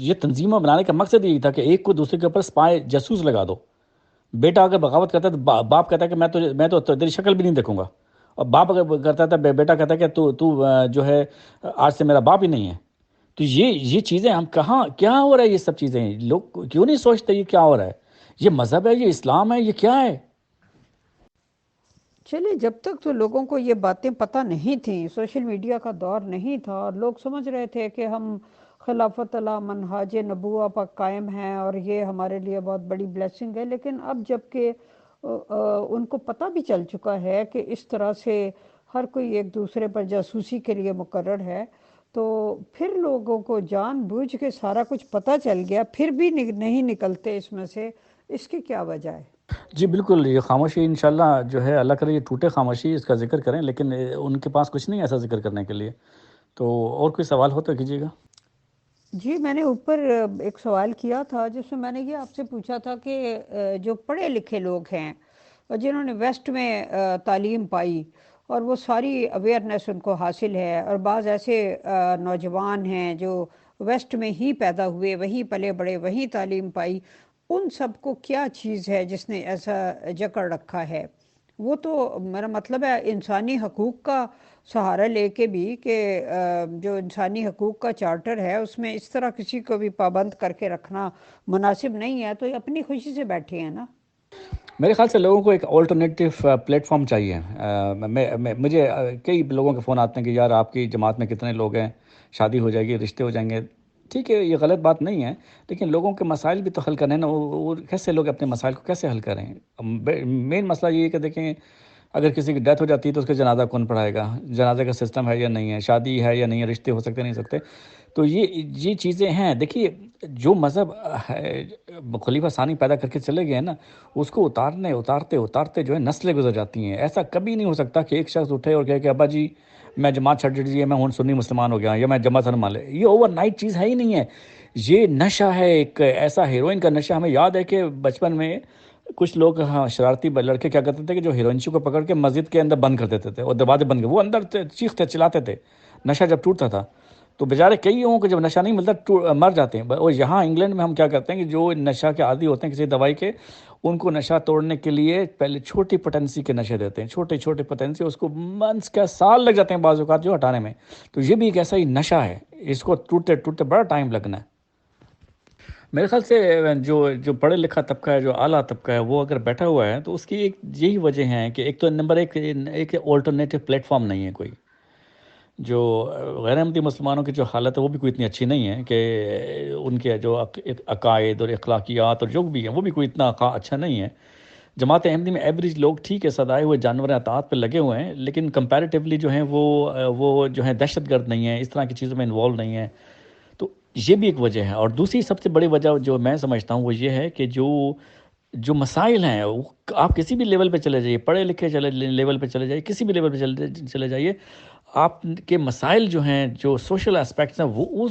یہ تنظیمیں بنانے کا مقصد یہی تھا کہ ایک کو دوسرے کے اوپر اسپائے جاسوس لگا دو. بیٹا اگر بغاوت کرتا ہے تو باپ کہتا ہے کہ میں تو تیری شکل بھی نہیں دیکھوں گا. اور باپ اگر کرتا ہے بیٹا کہتا ہے کہ تو جو ہے آج سے میرا باپ ہی نہیں ہے. تو یہ چیزیں ہم کہاں کیا ہو رہا ہے؟ یہ سب چیزیں لوگ کیوں نہیں سوچتے یہ کیا ہو رہا ہے؟ یہ مذہب ہے، یہ اسلام ہے، یہ کیا ہے؟ چلے جب تک تو لوگوں کو یہ باتیں پتہ نہیں تھیں، سوشل میڈیا کا دور نہیں تھا اور لوگ سمجھ رہے تھے کہ ہم خلافت اللہ منہاج نبوہ پر قائم ہیں اور یہ ہمارے لیے بہت بڑی بلیسنگ ہے، لیکن اب جب کہ ان کو پتہ بھی چل چکا ہے کہ اس طرح سے ہر کوئی ایک دوسرے پر جاسوسی کے لیے مقرر ہے، تو پھر لوگوں کو جان بوجھ کے سارا کچھ پتہ چل گیا پھر بھی نہیں نکلتے اس میں سے. اس کی کیا وجہ ہے؟ جی بالکل، یہ خاموشی انشاءاللہ جو ہے اللہ کرے یہ ٹوٹے خاموشی، اس کا ذکر کریں، لیکن ان کے پاس کچھ نہیں ایسا ذکر کرنے کے لیے. تو اور کوئی سوال ہو تو کیجیے گا. جی میں نے اوپر ایک سوال کیا تھا جس میں نے یہ آپ سے پوچھا تھا کہ جو پڑھے لکھے لوگ ہیں اور جنہوں نے ویسٹ میں تعلیم پائی اور وہ ساری اویئرنیس ان کو حاصل ہے، اور بعض ایسے نوجوان ہیں جو ویسٹ میں ہی پیدا ہوئے، وہیں پلے بڑے، وہیں تعلیم پائی، ان سب کو کیا چیز ہے جس نے ایسا جکڑ رکھا ہے؟ وہ تو میرا مطلب ہے انسانی حقوق کا سہارا لے کے بھی کہ جو انسانی حقوق کا چارٹر ہے اس میں اس طرح کسی کو بھی پابند کر کے رکھنا مناسب نہیں ہے، تو یہ اپنی خوشی سے بیٹھے ہیں نا. میرے خیال سے لوگوں کو ایک آلٹرنیٹیو پلیٹ فارم چاہیے. مجھے کئی لوگوں کے فون آتے ہیں کہ یار آپ کی جماعت میں کتنے لوگ ہیں، شادی ہو جائے گی، رشتے ہو جائیں گے. ٹھیک ہے، یہ غلط بات نہیں ہے، لیکن لوگوں کے مسائل بھی تو حل کرنے نا. وہ کیسے لوگ اپنے مسائل کو کیسے حل کریں؟ مین مسئلہ یہ ہے کہ دیکھیں، اگر کسی کی ڈیتھ ہو جاتی ہے تو اس کا جنازہ کون پڑھائے گا؟ جنازے کا سسٹم ہے یا نہیں ہے؟ شادی ہے یا نہیں ہے؟ رشتے ہو سکتے نہیں سکتے؟ تو یہ چیزیں ہیں. دیکھیے، جو مذہب ہے خلیفہ ثانی پیدا کر کے چلے گئے نا، اس کو اتارتے جو ہے نسلیں گزر جاتی ہیں. ایسا کبھی نہیں ہو سکتا کہ ایک شخص اٹھے اور کہے کہ ابا جی میں جماعت چھੱਡ دیجیے، میں ہوں سنی مسلمان ہو گیا، یا میں جماعت مان لے. یہ اوور نائٹ چیز ہے ہی نہیں ہے. یہ نشہ ہے، ایک ایسا ہیروئن کا نشہ. ہمیں یاد ہے کہ بچپن میں کچھ لوگ شرارتی لڑکے کیا کرتے تھے کہ جو ہیروئنشی کو پکڑ کے مسجد کے اندر بند کر دیتے تھے اور دروازے بند کر، وہ اندر چیختے چلاتے تھے. نشہ جب ٹوٹتا تھا تو بیچارے کئی لوگوں کو جب نشہ نہیں ملتا مر جاتے ہیں. اور یہاں انگلینڈ میں ہم کیا کرتے ہیں کہ جو نشہ کے عادی ہوتے ہیں کسی دوائی کے، ان کو نشہ توڑنے کے لیے پہلے چھوٹی پوٹینسی کے نشے دیتے ہیں. چھوٹے پوٹینسی، اس کو منتھس کا سال لگ جاتے ہیں بعض اوقات جو ہٹانے میں. تو یہ بھی ایک ایسا ہی نشہ ہے، اس کو ٹوٹتے بڑا ٹائم لگنا ہے. میرے خیال سے جو پڑھے لکھا طبقہ ہے، جو اعلیٰ طبقہ ہے، وہ اگر بیٹھا ہوا ہے تو اس کی ایک یہی وجہ ہے کہ ایک تو نمبر ایک آلٹرنیٹیو پلیٹ فارم نہیں ہے کوئی. جو غیر احمدی مسلمانوں کی جو حالت ہے وہ بھی کوئی اتنی اچھی نہیں ہے کہ ان کے جو عقائد اور اخلاقیات اور جو بھی ہیں وہ بھی کوئی اتنا اچھا نہیں ہے. جماعت احمدی میں ایوریج لوگ ٹھیک ہے سدائے ہوئے جانور اطاعت پہ لگے ہوئے ہیں، لیکن کمپیریٹیولی جو ہیں وہ جو ہیں دہشت گرد نہیں ہیں، اس طرح کی چیزوں میں انوالو نہیں ہیں. تو یہ بھی ایک وجہ ہے. اور دوسری سب سے بڑی وجہ جو میں سمجھتا ہوں وہ یہ ہے کہ جو مسائل ہیں، آپ کسی بھی لیول پہ چلے جائیے، پڑھے لکھے لیول پہ چلے جائیے، کسی بھی لیول پہ چلے جائیے، آپ کے مسائل جو ہیں، جو سوشل اسپیکٹس ہیں،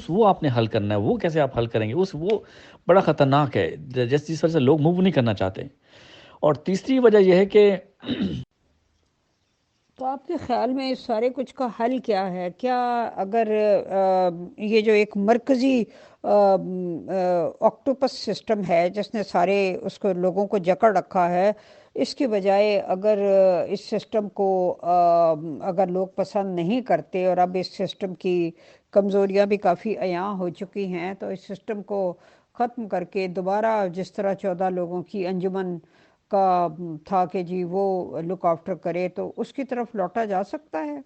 وہ آپ نے حل کرنا ہے. وہ کیسے آپ حل کریں گے؟ وہ بڑا خطرناک ہے، جس طرح سے لوگ موو نہیں کرنا چاہتے. اور تیسری وجہ یہ ہے کہ تو آپ کے خیال میں اس سارے کچھ کا حل کیا ہے؟ کیا اگر یہ جو ایک مرکزی آکٹوپس سسٹم ہے جس نے سارے اس کو لوگوں کو جکڑ رکھا ہے، اس کی بجائے اگر اس سسٹم کو اگر لوگ پسند نہیں کرتے اور اب اس سسٹم کی کمزوریاں بھی کافی عیاں ہو چکی ہیں، تو اس سسٹم کو ختم کر کے دوبارہ جس طرح 14 لوگوں کی انجمن کا تھا کہ جی وہ لک آفٹر کرے، تو اس کی طرف لوٹا جا سکتا ہے؟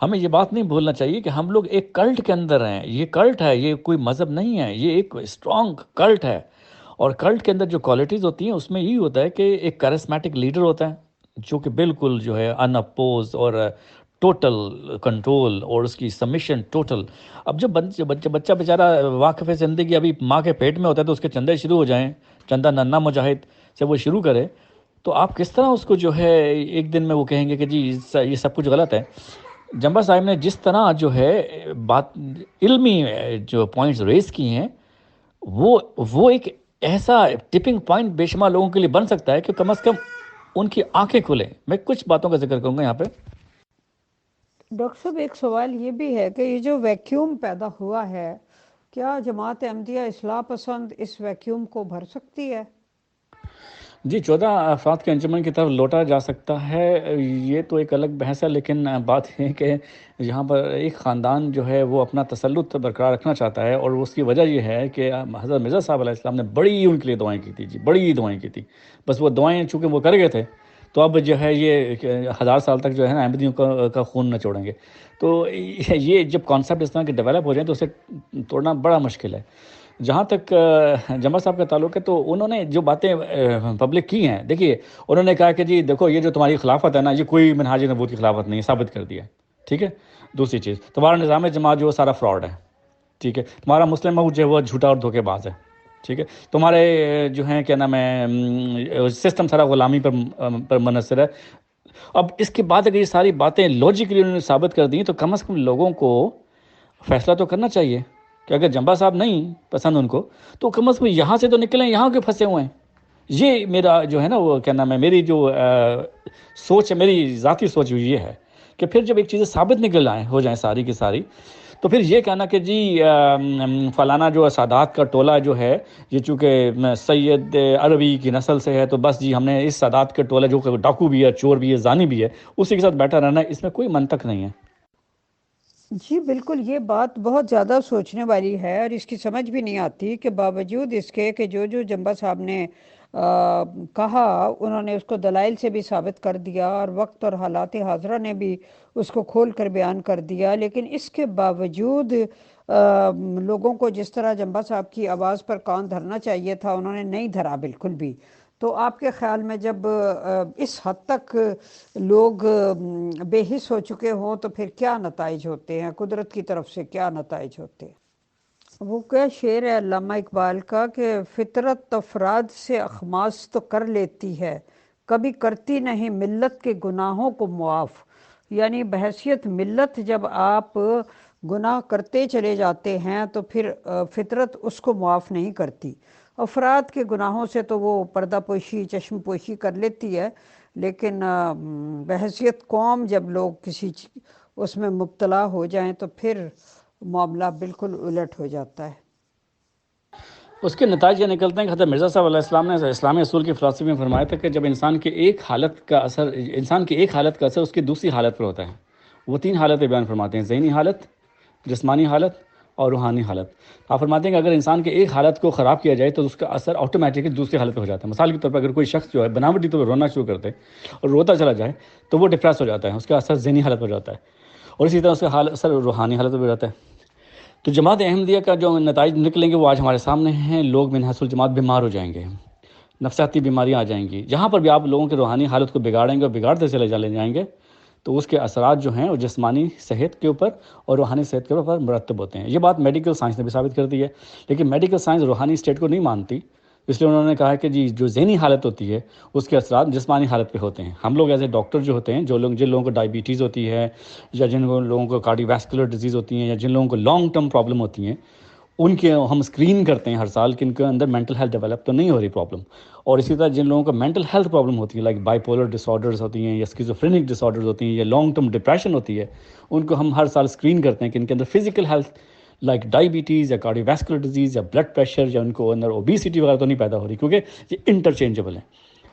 ہمیں یہ بات نہیں بھولنا چاہیے کہ ہم لوگ ایک کلٹ کے اندر ہیں. یہ کلٹ ہے، یہ کوئی مذہب نہیں ہے، یہ ایک اسٹرانگ کلٹ ہے. اور کلٹ کے اندر جو کوالٹیز ہوتی ہیں اس میں یہی ہوتا ہے کہ ایک کیرسمیٹک لیڈر ہوتا ہے جو کہ بالکل جو ہے ان اپوز اور ٹوٹل کنٹرول اور اس کی سبمیشن ٹوٹل. اب جب بچہ بیچارہ واقف زندگی ابھی ماں کے پیٹ میں ہوتا ہے تو اس کے چندے شروع ہو جائیں، چندہ ننا مجاہد سے وہ شروع کرے، تو آپ کس طرح اس کو جو ہے ایک دن میں وہ کہیں گے کہ جی یہ سب کچھ غلط ہے. جمبا صاحب نے جس طرح جو ہے بات علمی جو پوائنٹس ریز کی ہیں، وہ ایک ایسا ٹپنگ پوائنٹ بے شمار لوگوں کے لیے بن سکتا ہے کہ کم از کم ان کی آنکھیں کھلیں. میں کچھ باتوں کا ذکر کروں گا یہاں پہ. ڈاکٹر صاحب ایک سوال یہ بھی ہے کہ یہ جو ویکیوم پیدا ہوا ہے، کیا جماعت احمدیہ اصلاح پسند اس ویکیوم کو بھر سکتی ہے؟ جی 14 افراد کے انجمن کی طرف لوٹا جا سکتا ہے، یہ تو ایک الگ بحث ہے، لیکن بات یہ ہے کہ یہاں پر ایک خاندان جو ہے وہ اپنا تسلط برقرار رکھنا چاہتا ہے، اور اس کی وجہ یہ ہے کہ حضرت مرزا صاحب علیہ السلام نے بڑی ان کے لیے دعائیں کی تھی جی، بڑی دعائیں کی تھی. بس وہ دعائیں چونکہ وہ کر گئے تھے، تو اب جو ہے یہ 1000 سال تک جو ہے نا احمدیوں کا خون نہ چھوڑیں گے. تو یہ جب کانسیپٹ اس طرح کے ڈیولپ ہو جائیں تو اسے توڑنا بڑا مشکل ہے. جہاں تک جمع صاحب کا تعلق ہے، تو انہوں نے جو باتیں پبلک کی ہیں، دیکھیے انہوں نے کہا کہ جی دیکھو یہ جو تمہاری خلافت ہے نا، یہ کوئی منہاج نبوت کی خلافت نہیں ہے، ثابت کر دیا. ٹھیک ہے. دوسری چیز، تمہارا نظام جماعت جو ہے سارا فراڈ ہے. ٹھیک ہے. تمہارا مسلم مؤ جو ہے وہ جھوٹا اور دھوکے باز ہے. ٹھیک ہے. تمہارے جو ہیں کیا نام ہے سسٹم سارا غلامی پر منحصر ہے. اب اس کے بعد اگر یہ ساری باتیں لاجیکلی انہوں نے ثابت کر دی، تو کم از کم لوگوں کو فیصلہ تو کرنا چاہیے کہ اگر جنبا صاحب نہیں پسند ان کو، تو کم از کم یہاں سے تو نکلیں، یہاں کے پھنسے ہوئے ہیں. یہ میرا جو ہے نا وہ کیا نام ہے، میری جو سوچ ہے، میری ذاتی سوچ یہ ہے کہ پھر جب ایک چیزیں ثابت نکل آئیں ہو جائیں ساری کی ساری، تو پھر یہ کہنا کہ جی فلانا جو سادات کا ٹولہ جو ہے یہ چونکہ سید عربی کی نسل سے ہے، تو بس جی ہم نے اس سادات کے ٹولہ جو کہ ڈاکو بھی ہے، چور بھی ہے، زانی بھی ہے، اسی کے ساتھ بیٹھا رہنا ہے. اس میں کوئی منطق نہیں ہے. جی بالکل، یہ بات بہت زیادہ سوچنے والی ہے، اور اس کی سمجھ بھی نہیں آتی کہ باوجود اس کے کہ جو جنبا صاحب نے کہا، انہوں نے اس کو دلائل سے بھی ثابت کر دیا، اور وقت اور حالات حاضرہ نے بھی اس کو کھول کر بیان کر دیا، لیکن اس کے باوجود لوگوں کو جس طرح جنبا صاحب کی آواز پر کان دھرنا چاہیے تھا، انہوں نے نہیں دھرا بالکل بھی. تو آپ کے خیال میں جب اس حد تک لوگ بے حس ہو چکے ہوں، تو پھر کیا نتائج ہوتے ہیں، قدرت کی طرف سے کیا نتائج ہوتے ہیں؟ وہ کیا شعر ہے علامہ اقبال کا کہ فطرت افراد سے اخماس تو کر لیتی ہے، کبھی کرتی نہیں ملت کے گناہوں کو معاف. یعنی بحیثیت ملت جب آپ گناہ کرتے چلے جاتے ہیں تو پھر فطرت اس کو معاف نہیں کرتی. افراد کے گناہوں سے تو وہ پردہ پوشی، چشم پوشی کر لیتی ہے، لیکن بحیثیت قوم جب لوگ کسی اس میں مبتلا ہو جائیں تو پھر معاملہ بالکل الٹ ہو جاتا ہے. اس کے نتائج یہ نکلتے ہیں کہ حضرت مرزا صاحب علیہ السلام نے اسلامی اصول کی فلسفی میں فرمایا تھا کہ جب انسان کی ایک حالت کا اثر اس کی دوسری حالت پر ہوتا ہے. وہ 3 حالتیں بیان فرماتے ہیں: ذہنی حالت، جسمانی حالت اور روحانی حالت. آپ فرماتے ہیں کہ اگر انسان کے ایک حالت کو خراب کیا جائے تو اس کا اثر آٹومیٹکلی دوسری حالت پہ ہو جاتا ہے. مثال کے طور پر اگر کوئی شخص جو ہے بناوٹی طور پر رونا شروع کرتے اور روتا چلا جائے تو وہ ڈپریس ہو جاتا ہے، اس کا اثر ذہنی حالت پر جاتا ہے، اور اسی طرح اس کا اثر روحانی حالت پر جاتا ہے. تو جماعت احمدیہ کا جو نتائج نکلیں گے وہ آج ہمارے سامنے ہیں. لوگ من حیث الجماعت بیمار ہو جائیں گے، نفسیاتی بیماریاں آ جائیں گی. جہاں پر بھی آپ لوگوں کی روحانی حالت کو بگاڑیں گے اور بگاڑتے چلے جائیں گے، تو اس کے اثرات جو ہیں وہ جسمانی صحت کے اوپر اور روحانی صحت کے اوپر مرتب ہوتے ہیں. یہ بات میڈیکل سائنس نے بھی ثابت کر دی ہے، لیکن میڈیکل سائنس روحانی اسٹیٹ کو نہیں مانتی. اس لیے انہوں نے کہا کہ جی جو ذہنی حالت ہوتی ہے اس کے اثرات جسمانی حالت پہ ہوتے ہیں. ہم لوگ ایز اے ڈاکٹر جو ہوتے ہیں، جن لوگوں کو ڈائبٹیز ہوتی ہے، یا جن لوگوں کو کارڈی ویسکولر ڈیزیز ہوتی ہیں، یا جن لوگوں کو لانگ ٹرم پرابلم ہوتی ہیں، ان کے ہم اسکرین کرتے ہیں ہر سال کہ ان کے اندر مینٹل ہیلتھ ڈیولپ تو نہیں ہو رہی پرابلم. اور اسی طرح جن لوگوں کو مینٹل ہیلتھ پرابلم ہوتی ہے، like bipolar disorders ہوتی ہیں، یا اسکیزوفرینک ڈس آرڈرز ہوتی ہیں، یا لانگ ٹرم ڈپریشن ہوتی ہے، ان کو ہم ہر سال اسکرین کرتے ہیں کہ ان کے اندر فزیکل ہیلتھ لائک ڈائبٹیز یا کارڈی ویسکولر ڈیزیز یا بلڈ پریشر، یا ان کو اندر اوبیسٹی وغیرہ تو نہیں پیدا ہو رہی، کیونکہ یہ انٹرچینجبل ہیں.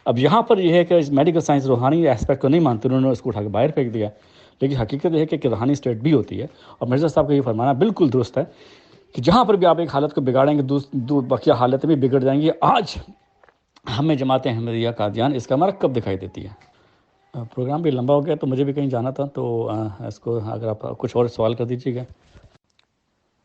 اب یہاں پر یہ ہے کہ میڈیکل سائنس روحانی ایسپیکٹ کو نہیں مانتے، انہوں نے اس کو اٹھا کے باہر پھینک دیا. لیکن حقیقت یہ ہے کہ روحانی اسٹیٹ بھی ہوتی ہے، اور مرزا صاحب کا یہ فرمانا بالکل درست ہے کہ جہاں پر بھی آپ ایک حالت کو بگاڑیں گے بقیہ حالتیں بھی بگڑ جائیں گی. آج ہمیں جماعت احمدیہ قادیان اس کا مرکب دکھائی دیتی ہے. پروگرام بھی لمبا ہو گیا تو مجھے بھی کہیں جانا تھا، تو اس کو اگر آپ کچھ اور سوال کر دیجیے گا.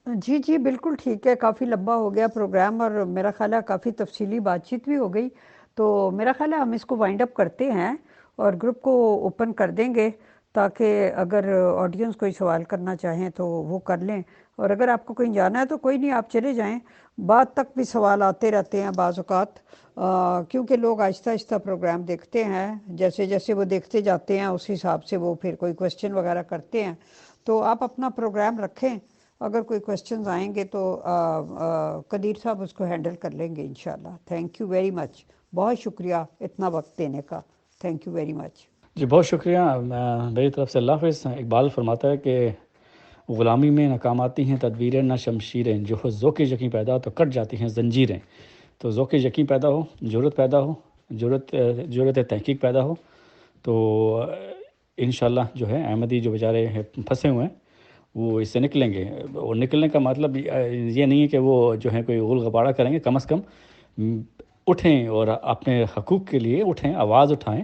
جی جی بالکل ٹھیک ہے، کافی لمبا ہو گیا پروگرام، اور میرا خیال ہے کافی تفصیلی بات چیت بھی ہو گئی. تو میرا خیال ہے ہم اس کو وائنڈ اپ کرتے ہیں اور گروپ کو اوپن کر دیں گے، تاکہ اگر آڈینس کوئی سوال کرنا چاہیں تو وہ کر لیں. اور اگر آپ کو کہیں جانا ہے تو کوئی نہیں، آپ چلے جائیں. بعد تک بھی سوال آتے رہتے ہیں بعض اوقات، کیونکہ لوگ آہستہ آہستہ پروگرام دیکھتے ہیں، جیسے جیسے وہ دیکھتے جاتے ہیں اس حساب سے وہ پھر کوئی کوشچن وغیرہ کرتے ہیں. تو آپ اپنا پروگرام رکھیں اگر کوئی کوشچنز آئیں گے تو قدیر صاحب اس کو ہینڈل کر لیں گے انشاءاللہ. تھینک یو ویری مچ، بہت شکریہ اتنا وقت دینے کا. Thank you very much. جی بہت شکریہ. میری طرف سے اللہ حافظ. اقبال فرماتا ہے کہ غلامی میں ناکام آتی ہیں تدبیریں نہ شمشیریں، جو ذوق یقین پیدا ہو تو کٹ جاتی ہیں زنجیریں. تو ذوق یقین پیدا ہو، جرت پیدا ہو، جرت تحقیق پیدا ہو، تو انشاءاللہ جو ہے احمدی جو بیچارے پھنسے ہوئے ہیں وہ اس سے نکلیں گے. اور نکلنے کا مطلب یہ نہیں ہے کہ وہ جو ہے کوئی غول غبارہ کریں گے، کم از کم اٹھیں اور اپنے حقوق کے لیے اٹھیں، آواز اٹھائیں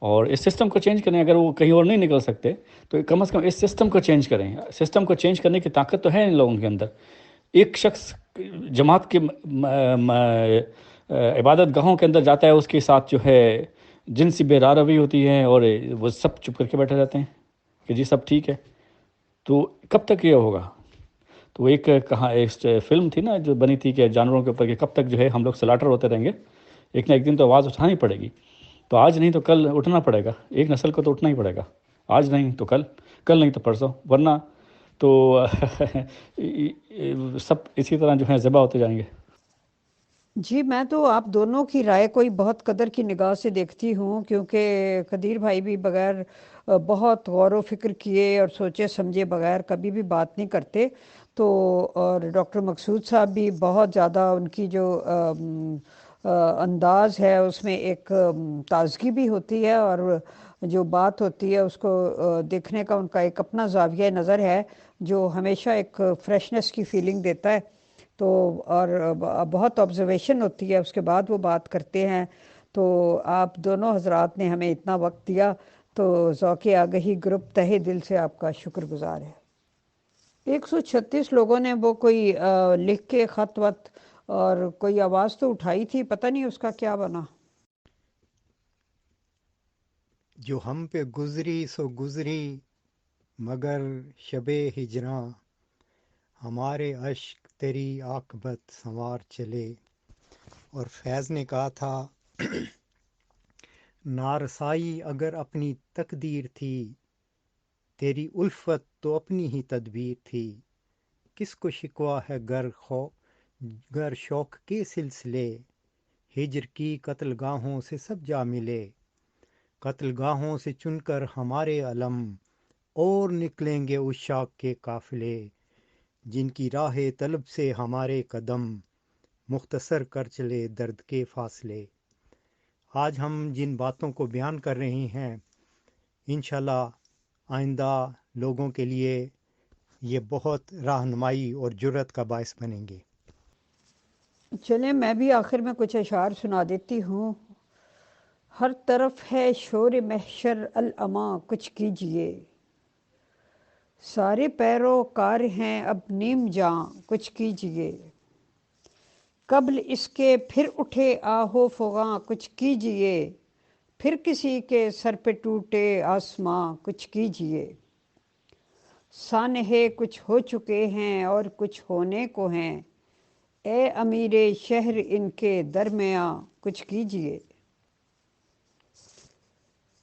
اور اس سسٹم کو چینج کریں. اگر وہ کہیں اور نہیں نکل سکتے تو کم از کم اس سسٹم کو چینج کریں. سسٹم کو چینج کرنے کی طاقت تو ہے ان لوگوں کے اندر. ایک شخص جماعت کے عبادت گاہوں کے اندر جاتا ہے، اس کے ساتھ جو ہے جنسی بے راروی ہوتی ہے اور وہ سب چپ کر کے بیٹھے رہتے ہیں کہ جی سب ٹھیک ہے. تو کب تک یہ ہوگا؟ تو وہ ایک کہاں ایک فلم تھی نا جو بنی تھی کہ جانوروں کے اوپر کہ کب تک جو ہے ہم لوگ سلاٹر ہوتے رہیں گے. ایک نہ ایک دن تو آواز اٹھانی پڑے گی. تو آج نہیں تو کل اٹھنا پڑے گا. ایک نسل کو تو اٹھنا ہی پڑے گا. آج نہیں تو کل، کل نہیں تو پرسوں، ورنہ تو سب اسی طرح جو ہے ذبح ہوتے جائیں گے. جی میں تو آپ دونوں کی رائے کو ہی بہت قدر کی نگاہ سے دیکھتی ہوں، کیونکہ قدیر بھائی بھی بغیر بہت غور و فکر کیے اور سوچے سمجھے بغیر کبھی بھی بات نہیں کرتے. تو اور ڈاکٹر مقصود صاحب بھی بہت زیادہ ان کی جو انداز ہے اس میں ایک تازگی بھی ہوتی ہے، اور جو بات ہوتی ہے اس کو دیکھنے کا ان کا ایک اپنا زاویہ نظر ہے جو ہمیشہ ایک فریشنس کی فیلنگ دیتا ہے. تو اور بہت آبزرویشن ہوتی ہے، اس کے بعد وہ بات کرتے ہیں. تو آپ دونوں حضرات نے ہمیں اتنا وقت دیا، تو ذوق آگہی گروپ تہہ دل سے آپ کا شکر گزار ہے. 136 لوگوں نے وہ کوئی لکھ کے خط وط اور کوئی آواز تو اٹھائی تھی، پتہ نہیں اس کا کیا بنا. جو ہم پہ گزری سو گزری مگر شب ہجراں، ہمارے اشک تیری عاقبت سنوار چلے. اور فیض نے کہا تھا نارسائی اگر اپنی تقدیر تھی، تیری الفت تو اپنی ہی تدبیر تھی. کس کو شکوہ ہے گر شوق کے سلسلے، ہجر کی قتل گاہوں سے سب جا ملے. قتل گاہوں سے چن کر ہمارے علم، اور نکلیں گے عشاق کے قافلے. جن کی راہ طلب سے ہمارے قدم، مختصر کر چلے درد کے فاصلے. آج ہم جن باتوں کو بیان کر رہے ہیں انشاءاللہ آئندہ لوگوں کے لیے یہ بہت رہنمائی اور جرت کا باعث بنیں گے. چلیں میں بھی آخر میں کچھ اشعار سنا دیتی ہوں. ہر طرف ہے شور محشر الاما، کچھ کیجئے. سارے پیروکار ہیں اب نیم جاں، کچھ کیجئے. قبل اس کے پھر اٹھے آہو فغاں، کچھ کیجئے. پھر کسی کے سر پہ ٹوٹے آسماں، کچھ کیجئے. سانحے کچھ ہو چکے ہیں اور کچھ ہونے کو ہیں، اے امیر شہر ان کے درمیاں، کچھ کیجئے.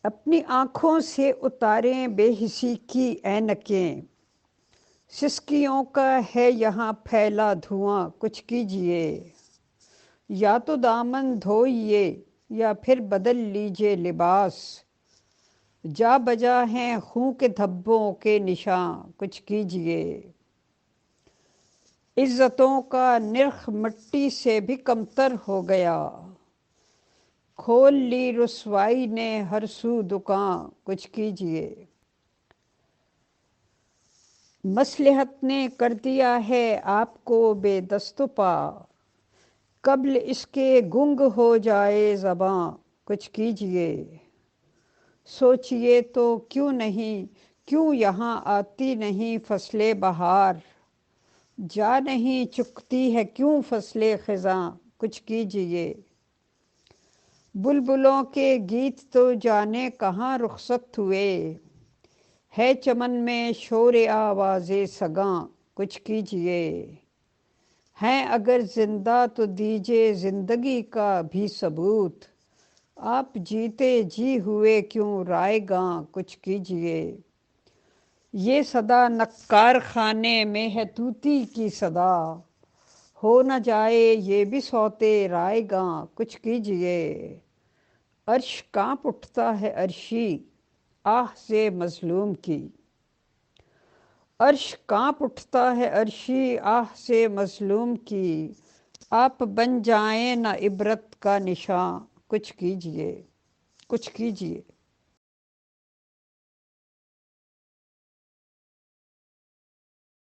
اپنی آنکھوں سے اتاریں بے حسی کی اینکیں، سسکیوں کا ہے یہاں پھیلا دھواں، کچھ کیجئے. یا تو دامن دھوئیے یا پھر بدل لیجئے لباس، جا بجا ہیں خون کے دھبوں کے نشاں، کچھ کیجئے. عزتوں کا نرخ مٹی سے بھی کمتر ہو گیا، کھول لی رسوائی نے ہر سو دکان، کچھ کیجئے. مصلحت نے کر دیا ہے آپ کو بے دست و پا، قبل اس کے گنگ ہو جائے زباں، کچھ کیجئے. سوچئے تو کیوں یہاں آتی نہیں فصل بہار، جا نہیں چکتی ہے کیوں فصل خزاں، کچھ کیجئے. بلبلوں کے گیت تو جانے کہاں رخصت ہوئے، ہے چمن میں شور آواز سگاں، کچھ کیجئے. ہیں اگر زندہ تو دیجئے زندگی کا بھی ثبوت، آپ جیتے جی ہوئے کیوں رائے گاں، کچھ کیجئے. یہ صدا نکار خانے میں ہے طوطی کی صدا، ہو نہ جائے یہ بھی صوتے رائے گاں کچھ کیجئے، عرش کانپ اٹھتا ہے عرشی آہ سے مظلوم کی، عرش کانپ اٹھتا ہے عرشی آہ سے مظلوم کی، آپ بن جائیں نہ عبرت کا نشاں کچھ کیجئے، کچھ کیجئے۔